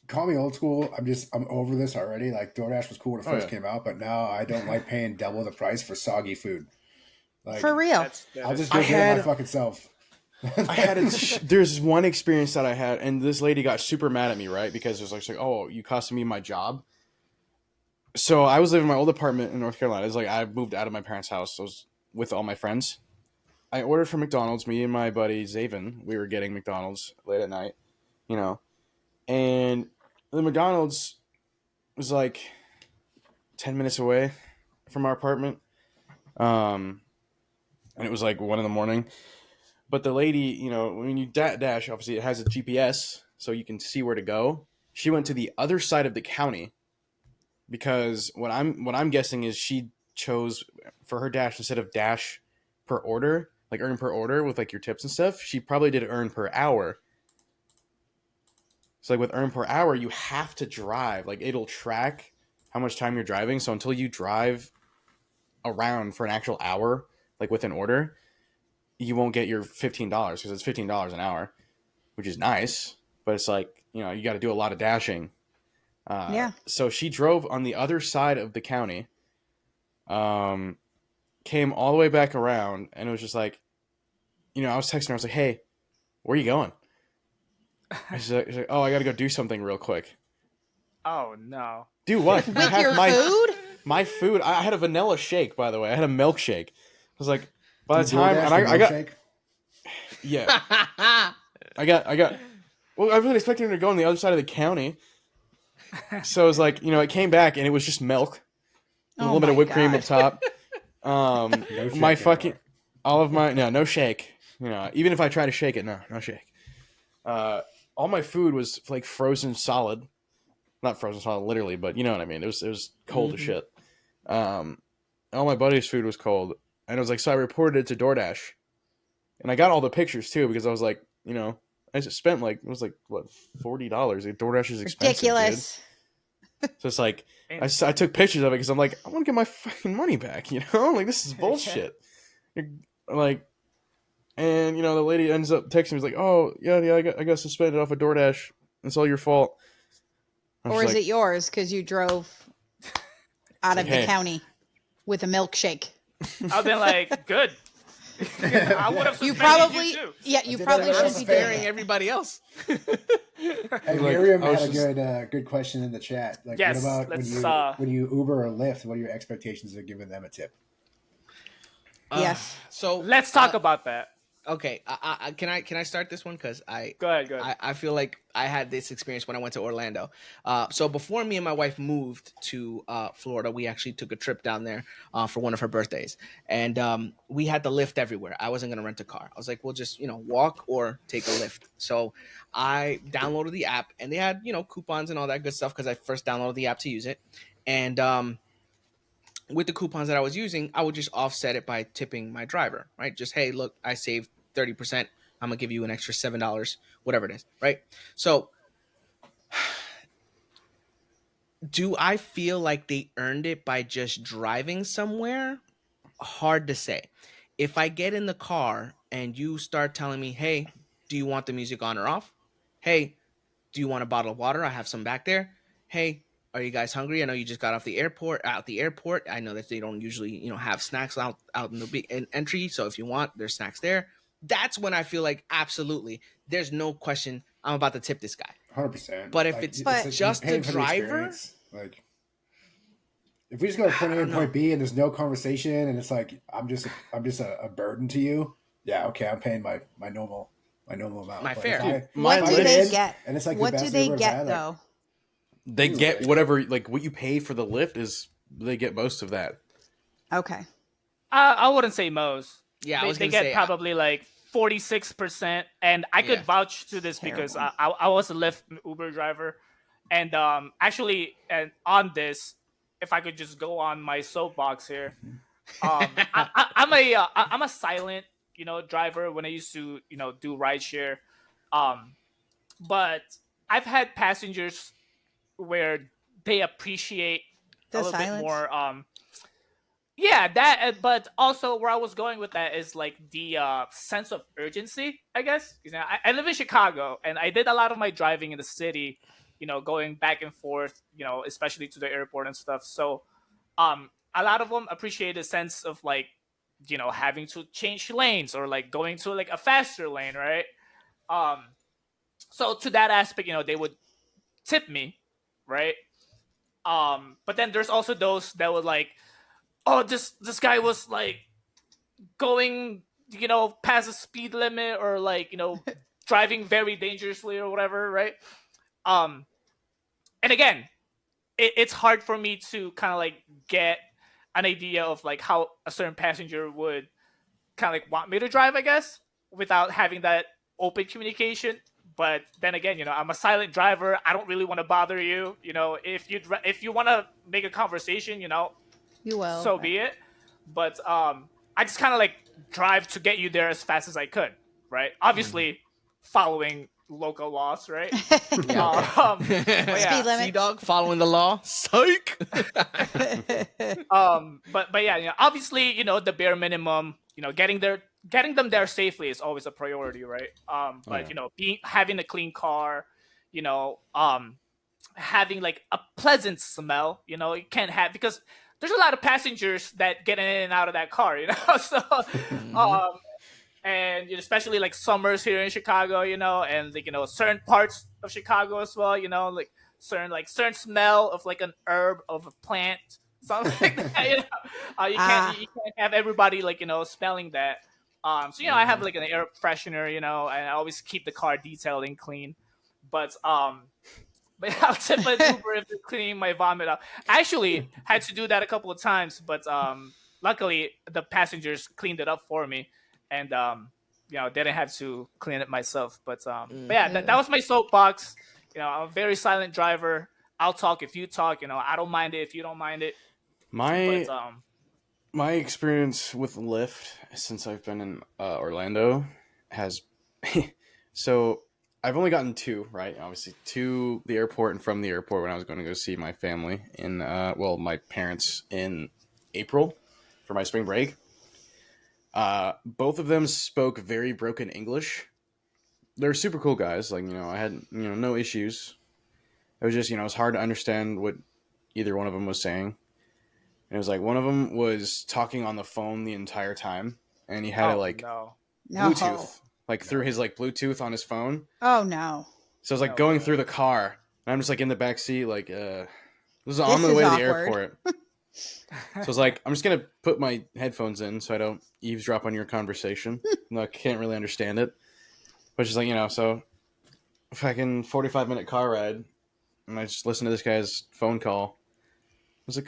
call me old school. I'm over this already. Like, DoorDash was cool when it first came out, but now I don't like paying double the price for soggy food. Like,
for real.
I'll just go get it my fucking self.
There's one experience that I had, and this lady got super mad at me, right? Because it was like, oh, you costing me my job. So I was living in my old apartment in North Carolina. It's like I moved out of my parents' house. So I was with all my friends. I ordered from McDonald's. Me and my buddy Zaven, we were getting McDonald's late at night, you know, and the McDonald's was like 10 minutes away from our apartment. And it was like 1 a.m. But the lady, you know, when you dash, obviously it has a GPS so you can see where to go. She went to the other side of the county because what I'm guessing is she chose for her dash, instead of dash per order, like earn per order with like your tips and stuff, she probably did earn per hour. So like with earn per hour, you have to drive. Like it'll track how much time you're driving. So until you drive around for an actual hour, like with an order, you won't get your $15 because it's $15 an hour, which is nice. But it's like, you know, you got to do a lot of dashing. So she drove on the other side of the county, came all the way back around, and it was just like, you know, I was texting her. I was like, hey, where are you going? She's like, oh, I got to go do something real quick.
Oh, no.
Do what?
With your food?
My food. I had a vanilla shake, by the way. I had a milkshake. I was like, by the
You
time,
DoorDash
and
the
I got,
milkshake?
yeah, I got. Well, I wasn't expecting to go on the other side of the county, so it was like, it came back and it was just milk, with a
Oh
little bit of
my
whipped cream up
god.
top.
No shake
My fucking,
anymore.
all of my no shake. Even if I try to shake it, no shake. All my food was like frozen solid, not frozen solid literally, but you know what I mean. It was cold as shit. All my buddy's food was cold, and it was like, so I reported it to DoorDash, and I got all the pictures too because I was like, I just spent like, it was like what, $40. Like, DoorDash is expensive,
Ridiculous.
dude. So it's like I took pictures of it because I'm like, I want to get my fucking money back, like this is bullshit. Like, and the lady ends up texting me, was like, oh yeah, I got suspended off of DoorDash. It's all your fault.
Or is it yours because you drove out of the
hey.
county with a milkshake?
I've been like, good. I would have
You
suspended
probably,
you too.
yeah, you
did
probably
that
should
as
be
a
doing
fan.
Sparing
it.
everybody else.
Hey,
Like,
Miriam
I was
had a
just-
good question in the chat. Like,
Yes,
what about
let's,
when you Uber or Lyft? What are your expectations of giving them a tip?
Yes.
So
Let's talk about that.
Okay, can I start this one because
Go ahead.
I feel like I had this experience when I went to Orlando. So before me and my wife moved to Florida, we actually took a trip down there for one of her birthdays, and we had the Lyft everywhere. I wasn't gonna rent a car. I was like, we'll just walk or take a Lyft. So I downloaded the app, and they had coupons and all that good stuff because I first downloaded the app to use it, and with the coupons that I was using, I would just offset it by tipping my driver, right? Just, hey, look, I saved 30%. I'm gonna give you an extra $7, whatever it is, right? So do I feel like they earned it by just driving somewhere? Hard to say. If I get in the car and you start telling me, hey, do you want the music on or off? Hey, do you want a bottle of water? I have some back there. Hey, are you guys hungry? I know you just got out the airport. I know that they don't usually, have snacks out in the entry. So if you want, there's snacks there. That's when I feel like absolutely, there's no question I'm about to tip this guy.
100%.
But if it's
like
just
you're paying
the
for
driver,
experience. Like, if we just go to point A and point B and there's no conversation and it's like I'm just a burden to you, yeah, okay, I'm paying my normal amount.
My
But
fare.
if I-
What
if
do
I
they
in
get?
And it's like
What
the
do
best
they
Uber
get
bad,
though?
they get whatever, like what you pay for the Lyft is they get most of that.
Okay.
I wouldn't say most.
Yeah, I
they,
was
they
gonna
get
say,
probably like 46%, and I could
Yeah.
vouch to this because I was a Lyft and Uber driver, and actually, and on this, if I could just go on my soapbox here, I'm a silent driver when I used to do rideshare, um, but I've had passengers where they appreciate a
The
little bit
silence.
more. Yeah, that. But also, where I was going with that is like the sense of urgency, I guess. I live in Chicago, and I did a lot of my driving in the city. Going back and forth. Especially to the airport and stuff. So, a lot of them appreciate a sense of like, having to change lanes or like going to like a faster lane, right? Um, so to that aspect, they would tip me, right? But then there's also those that would like, oh, this guy was like going, past the speed limit or like, driving very dangerously or whatever, right? Um, and again, it's hard for me to kind of like get an idea of like how a certain passenger would kind of like want me to drive, I guess, without having that open communication. But then again, I'm a silent driver. I don't really want to bother you. If you want to make a conversation,
You will.
so be it. But I just kind of like drive to get you there as fast as I could, right? Obviously, following local laws, right? But yeah.
Speed limit.
Sea-Dog following the law. Psych.
But yeah, obviously, the bare minimum, getting them there safely is always a priority, right? But having a clean car, having like a pleasant smell, you can't have, because there's a lot of passengers that get in and out of that car, so and especially like summers here in Chicago, and like certain parts of Chicago as well, like certain smell of like an herb of a plant something like that. You can't have everybody like spelling that. So I have like an air freshener, and I always keep the car detailed and clean. But but I'll tip an Uber if they're cleaning my vomit up. I actually had to do that a couple of times, but luckily the passengers cleaned it up for me, and didn't have to clean it myself. But yeah, that was my soapbox. I'm a very silent driver. I'll talk if you talk. I don't mind it if you don't mind it.
My
But
my experience with Lyft since I've been in Orlando has so I've only gotten two, right? Obviously, to the airport and from the airport when I was going to go see my family in my parents in April for my spring break. Both of them spoke very broken English. They're super cool guys. Like, I had, no issues. It was just, it was hard to understand what either one of them was saying. And it was like one of them was talking on the phone the entire time, and he had it like Bluetooth, through his like Bluetooth on his phone.
Oh no!
So it was like going through the car, and I'm just like in the back seat, like this is on the way to the airport. So I was like, I'm just gonna put my headphones in so I don't eavesdrop on your conversation. I can't really understand it, but just like so, fucking 45-minute car ride, and I just listened to this guy's phone call. I was like,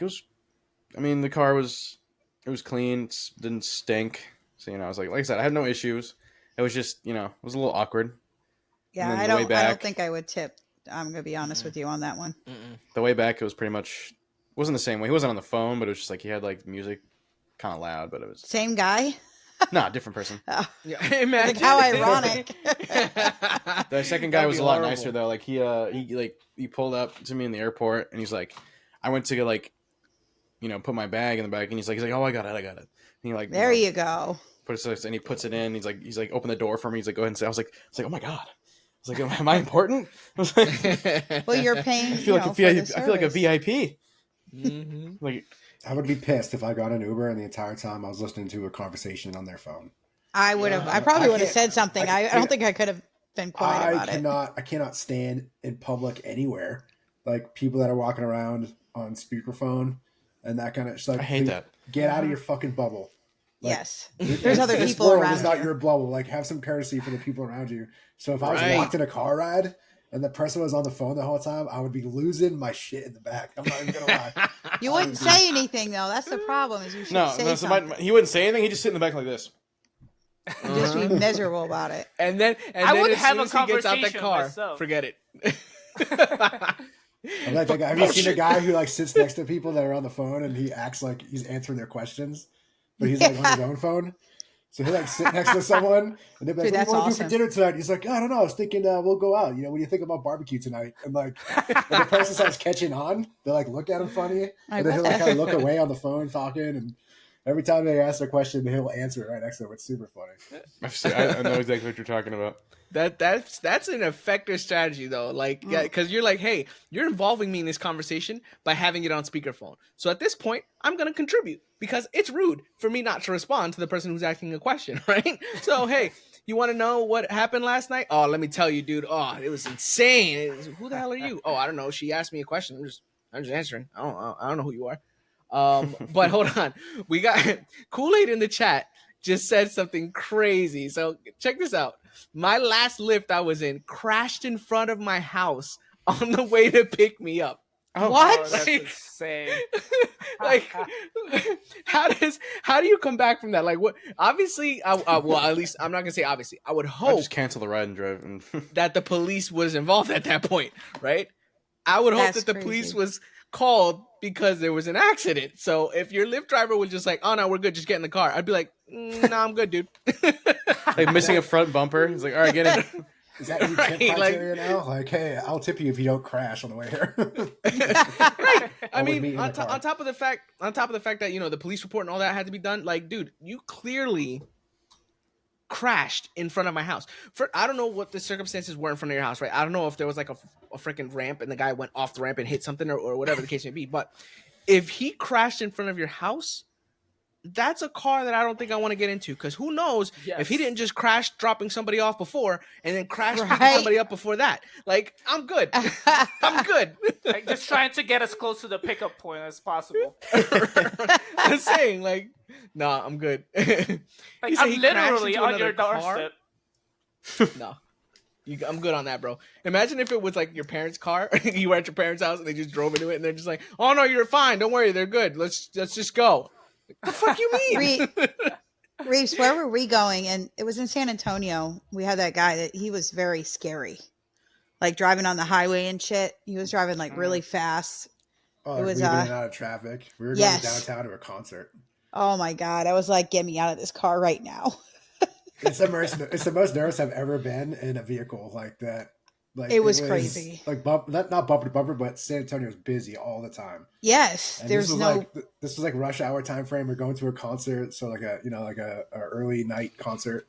the car was clean, it didn't stink. So I was like I said, I had no issues. It was just it was a little awkward.
Yeah, I don't think I would tip. I'm gonna be honest with you on that one.
The way back, it was pretty much wasn't the same way. He wasn't on the phone, but it was just like he had like music kind of loud, but it was
same guy.
Nah, different person.
Oh.
Yeah, imagine.
Like, how ironic.
The second guy was a lot nicer though. Like he pulled up to me in the airport, and he's like, I went to like, put my bag in the back, and he's like, oh, I got it. And he like,
there you go.
And he puts it in. He's like, open the door for me. He's like, go ahead and say. I was like, oh my god. I was like, am I important? I was like,
well, you're paying.
I feel like a VIP.
Mm-hmm.
Like,
I would be pissed if I got an Uber and the entire time I was listening to a conversation on their phone.
I would have. I probably would have said something. I don't think I could have been quiet about it.
I cannot stand in public anywhere, like people that are walking around on speakerphone and that kind of stuff.
I hate that.
Get out of your fucking bubble. Like,
yes, there's other people around.
It's not your bubble. Like, have some courtesy for the people around you. So if I was locked in a car ride and the person was on the phone the whole time, I would be losing my shit in the back. I'm not even gonna lie.
You wouldn't say anything though. That's the problem. Is you should say something.
He wouldn't say anything. He'd just sit in the back like this.
Just be miserable about it.
And then
I would
as
have
soon
a
as he gets out the
conversation
car,
myself.
forget it.
I'm like that guy. Have you seen the guy who like sits next to people that are on the phone and he acts like he's answering their questions, but he's like on his own phone? So he like sit next to someone and they're like, "What do you want to do for dinner tonight?" He's like, "I don't know. I was thinking we'll go out. What do you think about barbecue tonight?" And like, when the person starts catching on, they like look at him funny, and then he'll like kind of look away on the phone talking. And every time they ask a question, he'll answer it right next to him. It's super funny.
I know exactly what you're talking about.
That's an effective strategy though. Like, yeah, because you're like, hey, you're involving me in this conversation by having it on speakerphone. So at this point, I'm gonna contribute because it's rude for me not to respond to the person who's asking a question, right? So hey, you want to know what happened last night? Oh, let me tell you, dude. Oh, it was insane. Who the hell are you? Oh, I don't know. She asked me a question. I'm just answering. I don't know who you are. But hold on. We got Kool-Aid in the chat just said something crazy. So check this out. My last Lyft I was in crashed in front of my house on the way to pick me up.
What?
Oh, that's insane.
Like, how do you come back from that? Like, what? Obviously, well, at least I'm not gonna say obviously. I would
I'd
hope
just cancel the ride and drive.
that the police was involved at that point, right? I would hope
That's
that the
crazy.
police was called because there was an accident. So if your Lyft driver was just like, "Oh no, we're good, just get in the car," I'd be like, "No, I'm good, dude."
Like missing a front bumper. He's like, "All right, get in."
Is that your tip
Right,
criteria now? Like, hey, I'll tip you if you don't crash on the way here.
Right. I
Or with
mean,
me in
on
the car.
top of the fact that the police report and all that had to be done, like, dude, you clearly crashed in front of my house. I don't know what the circumstances were in front of your house, right? I don't know if there was like a freaking ramp and the guy went off the ramp and hit something or whatever the case may be. But if he crashed in front of your house, that's a car that I don't think I want to get into, because who knows if he
Yes.
didn't just crash dropping somebody off before and then crash picking
Right.
somebody up before that. Like, I'm good. I'm good.
Like, just trying to get as close to the pickup point as possible.
I'm saying, like, nah, I'm good.
Like,
You say
I'm
he crashed
literally
into
on your
another car?
doorstep.
No. I'm good on that, bro. Imagine if it was like your parents' car. You were at your parents' house and they just drove into it and they're just like, "Oh no, you're fine. Don't worry, they're good. Let's just go." The fuck you mean?
Reeves, where were we going? And it was in San Antonio. We had that guy that he was very scary, like driving on the highway and shit. He was driving like really fast.
Oh,
It was,
weaving in and out of traffic. We were going
yes.
downtown to a concert.
Oh my God. I was like, get me out of this car right now.
It's the most nervous I've ever been in a vehicle like that. Like
It was crazy.
Like not bumper to bumper, but San Antonio was busy all the time.
Yes.
And
There's no.
this was like rush hour time frame. We're going to a concert, so like a early night concert.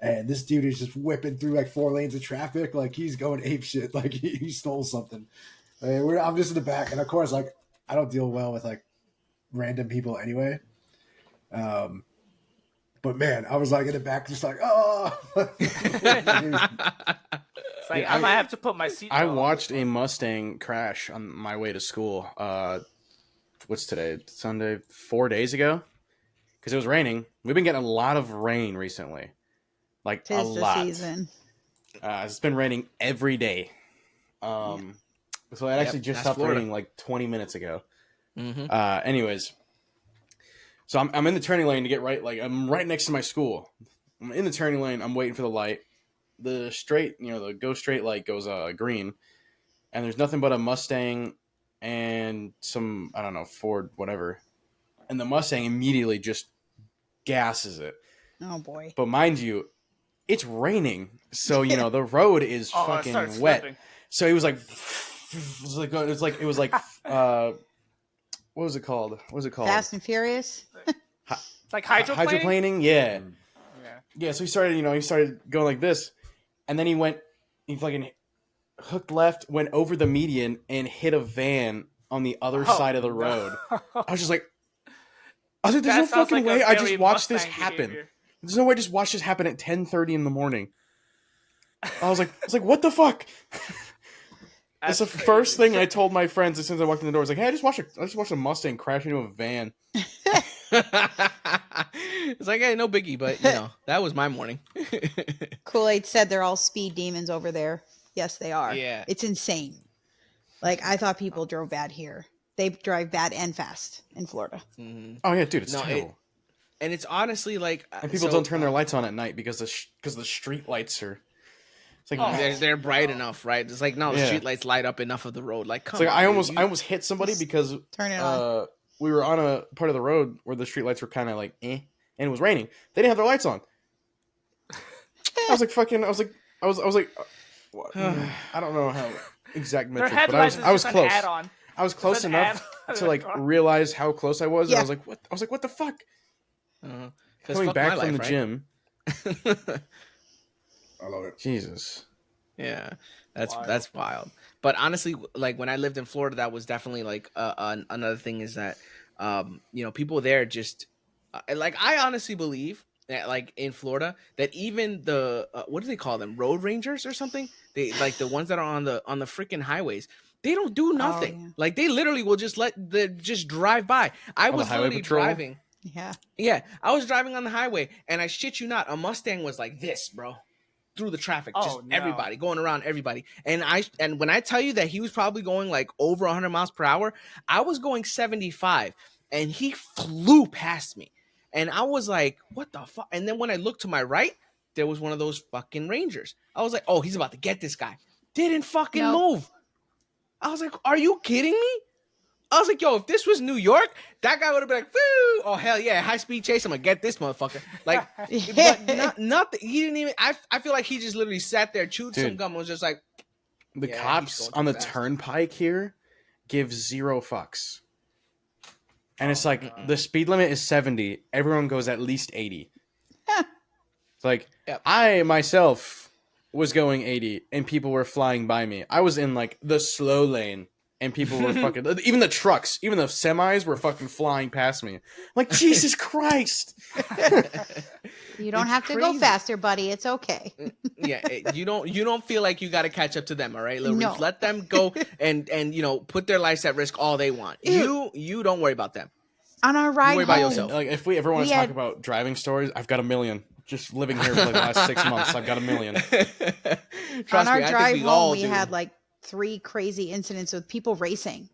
And this dude is just whipping through like 4 lanes of traffic, like he's going ape shit, like he stole something. I'm just in the back, and of course, like I don't deal well with like random people anyway. But man, I was like in the back, just like, oh.
It's like, I might have to put my seat.
I watched a Mustang crash on my way to school. What's today? Sunday, 4 days ago, because it was raining. We've been getting a lot of rain recently, like a lot.
Season.
It's been raining every day. So it actually just stopped raining like 20 minutes ago.
Mm-hmm.
Anyways, so I'm in the turning lane to get right. Like I'm right next to my school. I'm in the turning lane. I'm waiting for the light. The straight, the go straight light goes green, and there's nothing but a Mustang and some, I don't know, Ford, whatever. And the Mustang immediately just gasses it.
Oh boy.
But mind you, it's raining, so the road is fucking wet.
Slipping.
So it was like what was it called?
Fast and Furious.
Like hydroplaning?
Hydroplaning, yeah. Yeah, so he started going like this, and then he fucking hooked left, went over the median, and hit a van on the other side of the road. I was like, there's no fucking way I just watched this happen. There's no way I just watched this happen at 10:30 in the morning. I was like, what the fuck? It's the first thing I told my friends as soon as I walked in the door. I was like, hey, I just watched a Mustang crash into a van.
It's like, hey, no biggie, but that was my morning.
Kool-Aid said they're all speed demons over there. Yes, they are.
Yeah.
It's insane. Like, I thought people drove bad here. They drive bad and fast in Florida.
Mm-hmm.
Oh yeah, dude, it's terrible.
And it's honestly like,
and people don't turn their lights on at night because the street lights are. It's like
they're bright enough, right? It's like the street lights light up enough of the road. Like, come on,
I almost hit somebody because
turn it on.
We were on a part of the road where the street lights were kind of like and it was raining. They didn't have their lights on. I was like, what? I don't know how exact metrics, but I was close. I was close enough to like realize how close I was. Yeah. And I was like, what the fuck? Coming back from the gym.
I love it.
Jesus.
Yeah, that's wild. But honestly, like when I lived in Florida, that was definitely like another thing is that people there just like I honestly believe that like in Florida that even the what do they call them, road rangers or something? They like the ones that are on the freaking highways. They don't do nothing. Oh, yeah. Like they literally will just just drive by. I was literally driving. Yeah. I was driving on the highway, and I shit you not, a Mustang was like this, bro. Through the traffic, everybody going around everybody. And when I tell you that he was probably going like over 100 miles per hour, I was going 75 and he flew past me. And I was like, what the fuck? And then when I looked to my right, there was one of those fucking Rangers. I was like, oh, he's about to get this guy. Didn't fucking move. I was like, are you kidding me? I was like, yo, if this was New York, that guy would have been like, woo! Oh, hell yeah, high-speed chase, I'm going to get this motherfucker. Like, but nothing. He didn't even, I feel like he just literally sat there, chewed some gum, and was just like.
The cops on the turnpike here give 0 fucks. And it's like, the speed limit is 70. Everyone goes at least 80. It's like, I myself was going 80, and people were flying by me. I was in, like, the slow lane. and people were fucking, even the trucks, even the semis were fucking flying past me. I'm like, Jesus Christ.
You don't
It's
have to go
crazy.
faster, buddy. It's okay.
Yeah, you don't feel like you got to catch up to them, all right, little
No.
Reeves? Let them go and put their lives at risk all they want. You don't worry about them.
On our ride
worry about
home,
yourself.
Like, if we ever want
We
to talk
had-
about driving stories, I've got a million. Just living here for like the last 6 months, I've got a million.
Trust
on our
me, I
drive
think we all
home, we
do.
had like 3 crazy incidents with people racing.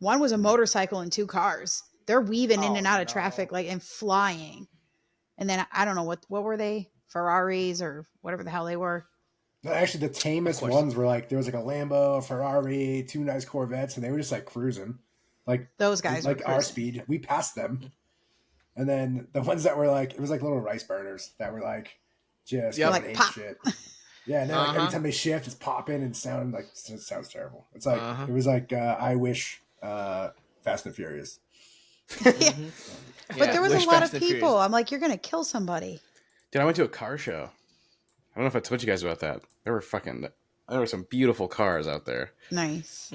One was a motorcycle and 2 cars. They're weaving in
Oh,
and out of
no.
traffic like and flying. And then I don't know what were they? Ferraris or whatever the hell they were.
No, actually, the tamest
course.
ones were like there was like a Lambo, a Ferrari, 2 nice Corvettes, and they were just like cruising, like
Those guys were
like our
cruising.
speed. We passed them, and then the ones that were like it was like little rice burners that were like just
Yep.
going
Like
ape
pop.
shit. Yeah, and then like, every
Uh-huh.
time they shift, it's popping and sounding like it sounds terrible. It's like
Uh-huh.
it was like I wish Fast and Furious.
Mhm.
But
Yeah,
there was
wish
a lot
Fast
of
and
people.
Furious.
I'm like, you're gonna kill somebody.
Dude, I went to a car show. I don't know if I told you guys about that. There were some beautiful cars out there.
Nice.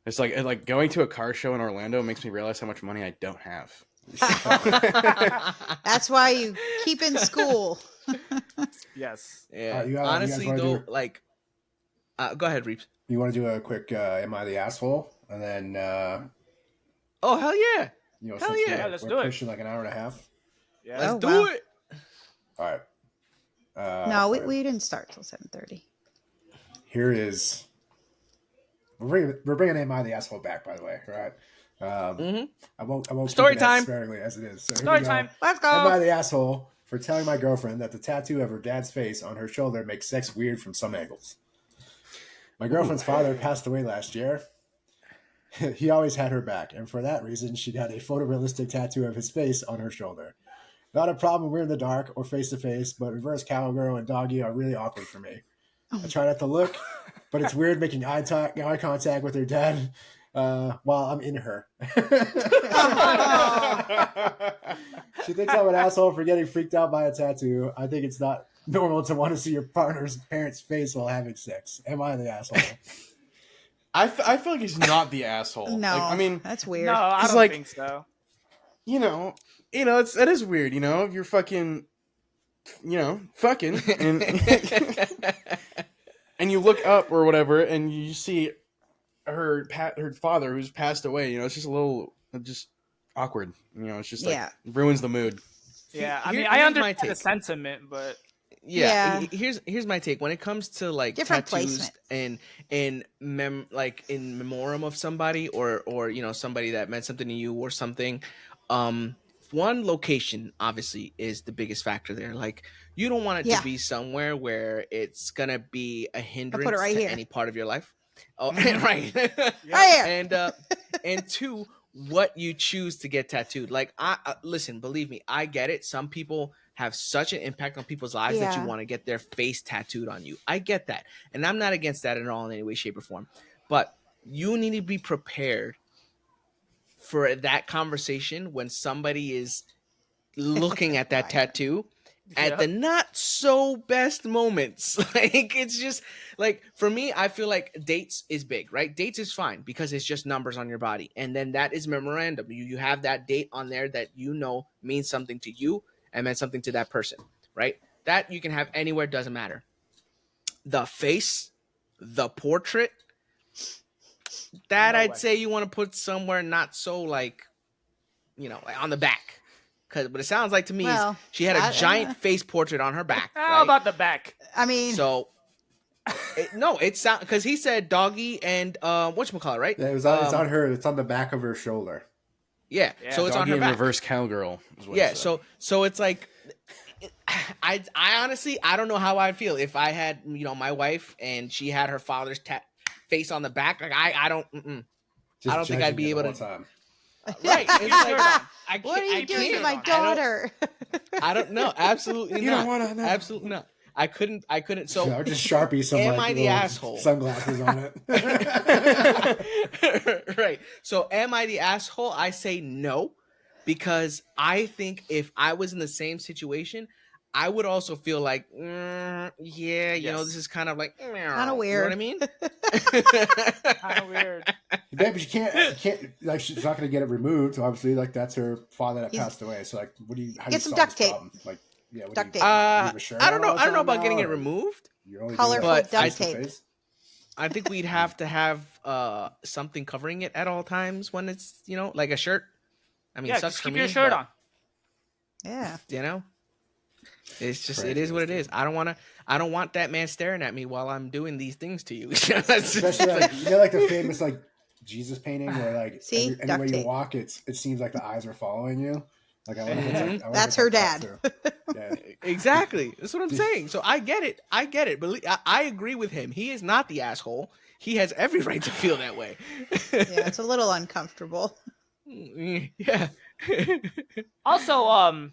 It's like going to a car show in Orlando makes me realize how much money I don't have.
That's why you keep in school.
Yes.
Yeah.
you guys
Honestly,
wanna
though,
do-
like, go ahead, Reeves.
You want to do a quick "Am I the asshole?" and then
Oh hell yeah!
you know
Hell
since
yeah,
let's
we're
do it.
pushing like an hour and a half.
Yeah.
Let's
Oh,
do
wow.
it.
All right.
No,
fine.
we didn't start till 7:30.
Here is we're bringing Am I the Asshole back, by the way, right? I won't
Story
keep it as
time.
sparingly as it is. So here
Story
we go.
time.
Let's
Am I
go.
the asshole for telling my girlfriend that the tattoo of her dad's face on her shoulder makes sex weird from some angles? My girlfriend's father passed away last year. He always had her back, and for that reason, she got a photorealistic tattoo of his face on her shoulder. Not a problem when we're in the dark or face to face, but reverse cowgirl and doggy are really awkward for me. I try not to look, but it's weird making eye contact with her dad while I'm in her. She thinks I'm an asshole for getting freaked out by a tattoo. I think it's not normal to want to see your partner's parents' face while having sex. Am I the asshole?
I feel like he's not the asshole.
No,
Like, I mean,
that's weird.
No, I
It's
don't
like-
think so.
you know, that is weird. You're fucking, fucking, and and you look up or whatever, and you see her father who's passed away. It's just a little just awkward. It's just like
Yeah.
ruins the mood.
Yeah, I
Here-
mean, I
here's my
understand the
take.
sentiment, but
Yeah.
Yeah.
Here's my take. When it comes to like
Different
tattoos
placement.
and in memoriam of somebody or somebody that meant something to you or something, one, location obviously is the biggest factor there. Like, you don't want it
Yeah.
to be somewhere where it's gonna be a hindrance
right
to
here.
any part of your life. Oh, right.
Right here.
And two, what you choose to get tattooed. Like, I listen, believe me, I get it. Some people have such an impact on people's lives that you
Yeah.
want to get their face tattooed on you. I get that, and I'm not against that at all in any way, shape, or form. But you need to be prepared for that conversation when somebody is looking at that
Right.
tattoo at
Yeah.
the not so best moments. Like, it's just like, for me, I feel like dates is big, right? Dates is fine because it's just numbers on your body, and then that is memorandum. You have that date on there that means something to you and meant something to that person, right? That you can have anywhere, doesn't matter. The face, the portrait, that
No
I'd
way.
say you want to put somewhere not so like on the back. But it sounds like to me
Well,
she had a
that-
giant face portrait on her back.
how
Right?
about the back?
I mean,
So it sound because he said doggy and whatchamacallit, right?
Yeah, it's on her. It's on the back of her shoulder.
Yeah.
Yeah.
So it's on
Doggy
her
and
back.
reverse cowgirl. Is what it
Yeah.
said.
So it's like, I honestly, I don't know how I'd feel if I had my wife and she had her father's face on the back. Like, I don't.
Just
I don't think I'd
judging
be
it
able
the
to-
whole time.
Right. It's like, I can't,
what are you
I
doing to
can't-
my
I don't-
daughter?
I don't know. Absolutely
You
not.
don't wanna know.
Absolutely not. I couldn't. So
No, just Sharpie some
Am
like
I the
little
asshole?
sunglasses on it.
right. So am I the asshole? I say no, because I think if I was in the same situation, I would also feel like, yeah, you know,
Yes.
this is kind of like,
Kind of
you know what
weird.
I mean?
Kind of weird.
Yeah, but you can't like she's not gonna get it removed. Obviously, like that's her father that
He's-
passed away. So like, what do you? How do
Get
you
some
solve
duct
this
tape.
problem? Like, yeah, what
Duct
do
tape.
you leave a shirt
I don't
on
know.
all
I don't know
the time
about getting
now,
it
or
removed.
you're only
Colorful
doing that
duct
face to
tape.
face?
I think we'd have to have something covering it at all times when it's, you know, like a shirt. I mean,
Yeah,
sucks
just
for
keep
me,
your shirt
but,
on.
Yeah.
you know, it's just, it
Crazy,
is what it
dude.
is. I don't want that man staring at me while I'm doing these things to you. It's just
Especially like, you know, like the famous like Jesus painting where like
See?
anywhere
Duct
you
tape.
walk, it seems like the eyes are following you. Like I wonder if it's like, I wonder
That's
if
her
it's like that,
dad.
too. Yeah.
Exactly. That's what I'm saying. So I get it. But I agree with him. He is not the asshole. He has every right to feel that way.
Yeah, it's a little uncomfortable.
Yeah.
Also,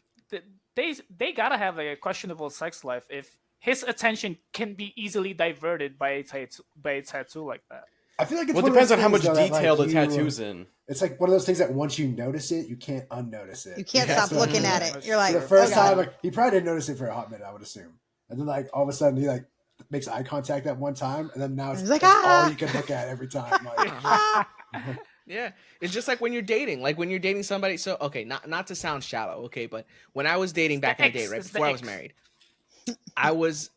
they gotta have a questionable sex life if his attention can be easily diverted by a tattoo like that.
I feel like it's
Well, it
one of
depends
those
on how
things,
much
though, that,
detail
like,
the tattoo's in.
It's like one of those things that once you notice it, you can't unnotice it.
You can't
Yeah,
stop
so-
looking at it. You're like,
So the first
oh, God.
time, like he probably didn't notice it for a hot minute, I would assume, and then like all of a sudden he like makes eye contact at one time, and then now it's
He's like,
that's
"Ah!"
all you can look at every time. Like,
Yeah. It's just like when you're dating. Like when you're dating somebody. So okay, not to sound shallow, okay, but when I was dating back in the day, right
It's the
before I was
X.
married, I was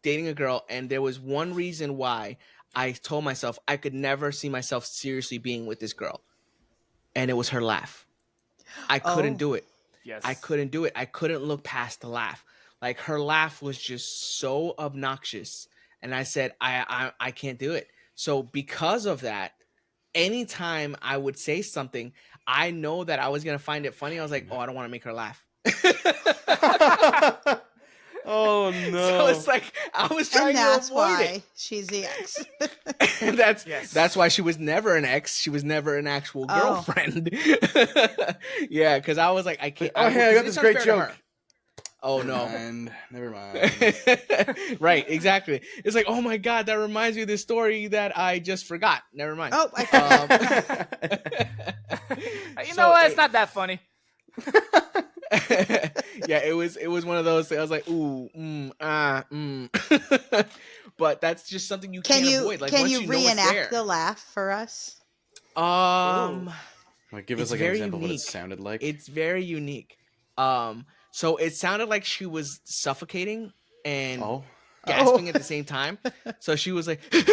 dating a girl, and there was one reason why I told myself I could never see myself seriously being with this girl, and it was her laugh. I couldn't
Oh.
do it.
Yes.
I couldn't do it. I couldn't look past the laugh. Like her laugh was just so obnoxious, and I said I can't do it. So because of that, anytime I would say something, I know that I was gonna find it funny. I was like, oh, I don't want to make her laugh.
Oh no!
So it's like I was trying
And
to
that's
avoid
why she's the ex.
it. And that's
Yes.
that's why she was never an ex. She was never an actual
Oh.
girlfriend. Yeah, because I was like, I can't.
Oh, hey, I got
it's
this great
unfair to
joke.
her. Oh no.
And never mind.
Right, exactly. It's like, oh my god, that reminds me of this story that I just forgot. Never mind.
Oh, I
You
So
know what? It's
it-
not that funny.
Yeah, it was one of those things. I was like, ooh, but that's just something you
can
can't
you
avoid. Like
can
once
you
you know it's
reenact
there.
the laugh for us?
Like, give us
It's
like an
very
example of what it
unique.
sounded like.
It's very unique. So it sounded like she was suffocating and
Oh,
gasping at the same time. So she was like, and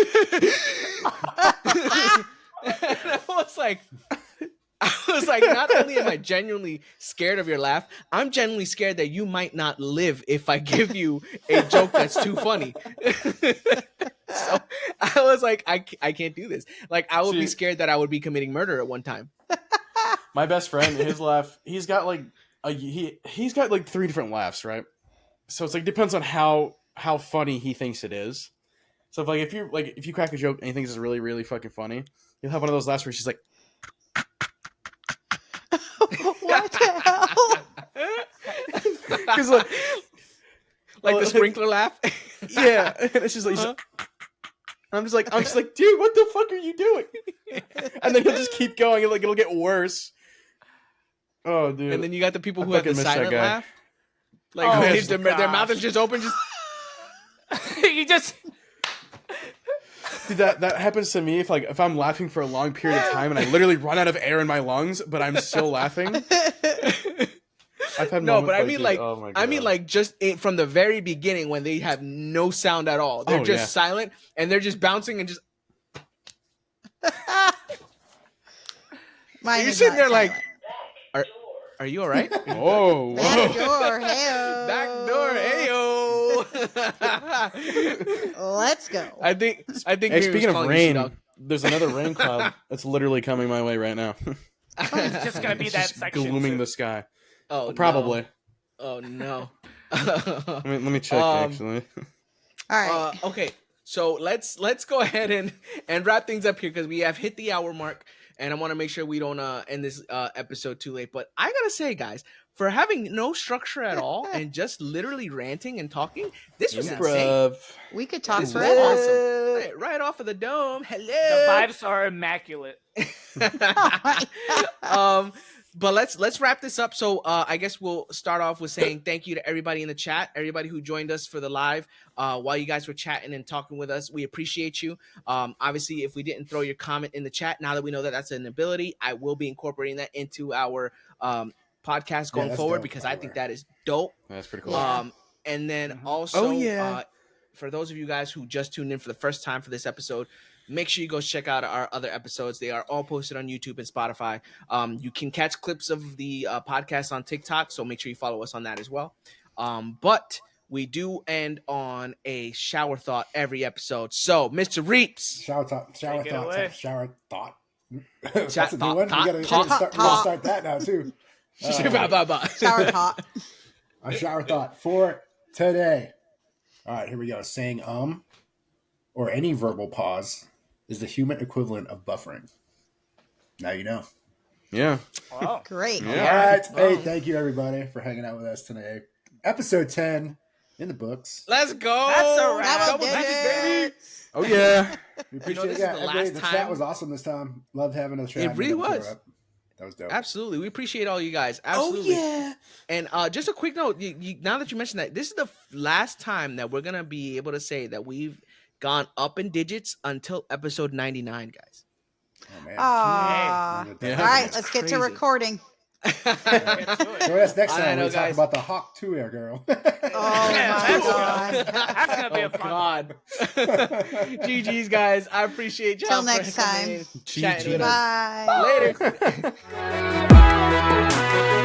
I was like, not only am I genuinely scared of your laugh, I'm genuinely scared that you might not live if I give you a joke that's too funny. So I was like, I can't do this. Like, I would be
See-
scared that I would be committing murder at one time.
my best friend, his laugh, he's got like he's got like 3 different laughs, right? So it's like depends on how funny he thinks it is. So if you crack a joke and he thinks it's really really fucking funny, you'll have one of those laughs where she's like,
What the hell?
because
Like the sprinkler laugh.
yeah, and it's just like.
Uh-huh.
I'm just like, dude, what the fuck are you doing? And then he'll just keep going, and like it'll get worse. Oh, dude.
And then you got the people
I
who have the
fucking miss that
silent
guy.
laugh. Like
Oh,
their mouth is
gosh.
just open, just
You just
Dude, that happens to me if I'm laughing for a long period of time and I literally run out of air in my lungs, but I'm still laughing. I've had
no,
moments
but I mean
dude,
like
oh my
I mean
God.
like just from the very beginning when they have no sound at all. They're
Oh,
just
yeah.
silent and they're just bouncing and just
Mine
you're
is
sitting
not
there like,
silent.
are you all right?
Whoa, whoa.
Back door, hey.
Back door, heyo.
Let's go.
I think
Hey,
Miriam was
speaking of
calling you
rain,
Sea-Dog.
there's another rain cloud that's literally coming my way right now.
it's just gonna be
It's
that
just
section.
glooming
too.
the sky.
Oh,
Probably.
no. Oh no.
Let me check actually.
All right.
Okay, so let's go ahead and wrap things up here because we have hit the hour mark, and I want to make sure we don't end this episode too late. But I gotta say, guys, for having no structure at all and just literally ranting and talking, this was insane.
Bruv.
We could talk
This was
forever.
awesome. Right off of the dome.
The
Hello.
vibes are immaculate.
Oh my God.
But let's wrap this up. So I guess we'll start off with saying thank you to everybody in the chat, everybody who joined us for the live while you guys were chatting and talking with us. We appreciate you. Obviously, if we didn't throw your comment in the chat, now that we know that that's an ability, I will be incorporating that into our podcast going forward, because I think that is dope.
That's pretty cool.
Yeah.
And then also,
yeah.
For those of you guys who just tuned in for the first time for this episode, make sure you go check out our other episodes. They are all posted on YouTube and Spotify. You can catch clips of the podcast on TikTok, so make sure you follow us on that as well. But we do end on a shower thought every episode. So, Mr. Reeps.
Shower thought. That's a new one. We
thought.
gotta start that now too.
Shower thought.
A shower thought for today. All right, here we go. Saying or any verbal pause is the human equivalent of buffering. Now you know.
Yeah.
Wow.
Great.
All right. Hey, thank you everybody for hanging out with us today. Episode 10 in the books.
Let's go.
That's a wrap.
Double
Double digits,
digits.
Oh yeah.
We appreciate
this
it.
is the last
The
time.
chat was awesome this time. Loved having a chat.
It really was.
That was dope.
Absolutely. We appreciate all you guys. Absolutely.
Oh yeah.
And just a quick note, now that you mentioned that, this is the last time that we're going to be able to say that we've gone up in digits until episode 99, guys.
Oh man.
Aw.
Yeah.
All right, let's
That's
get to
crazy.
recording.
Join us next
I
time.
know,
We'll talk
guys.
about the Hawk 2 Air Girl.
Oh my god.
That's gonna be a
Oh,
fun.
God. GG's, guys. I appreciate y'all.
Till
for
next
coming
time.
in, chatting with us.
Bye.
Later.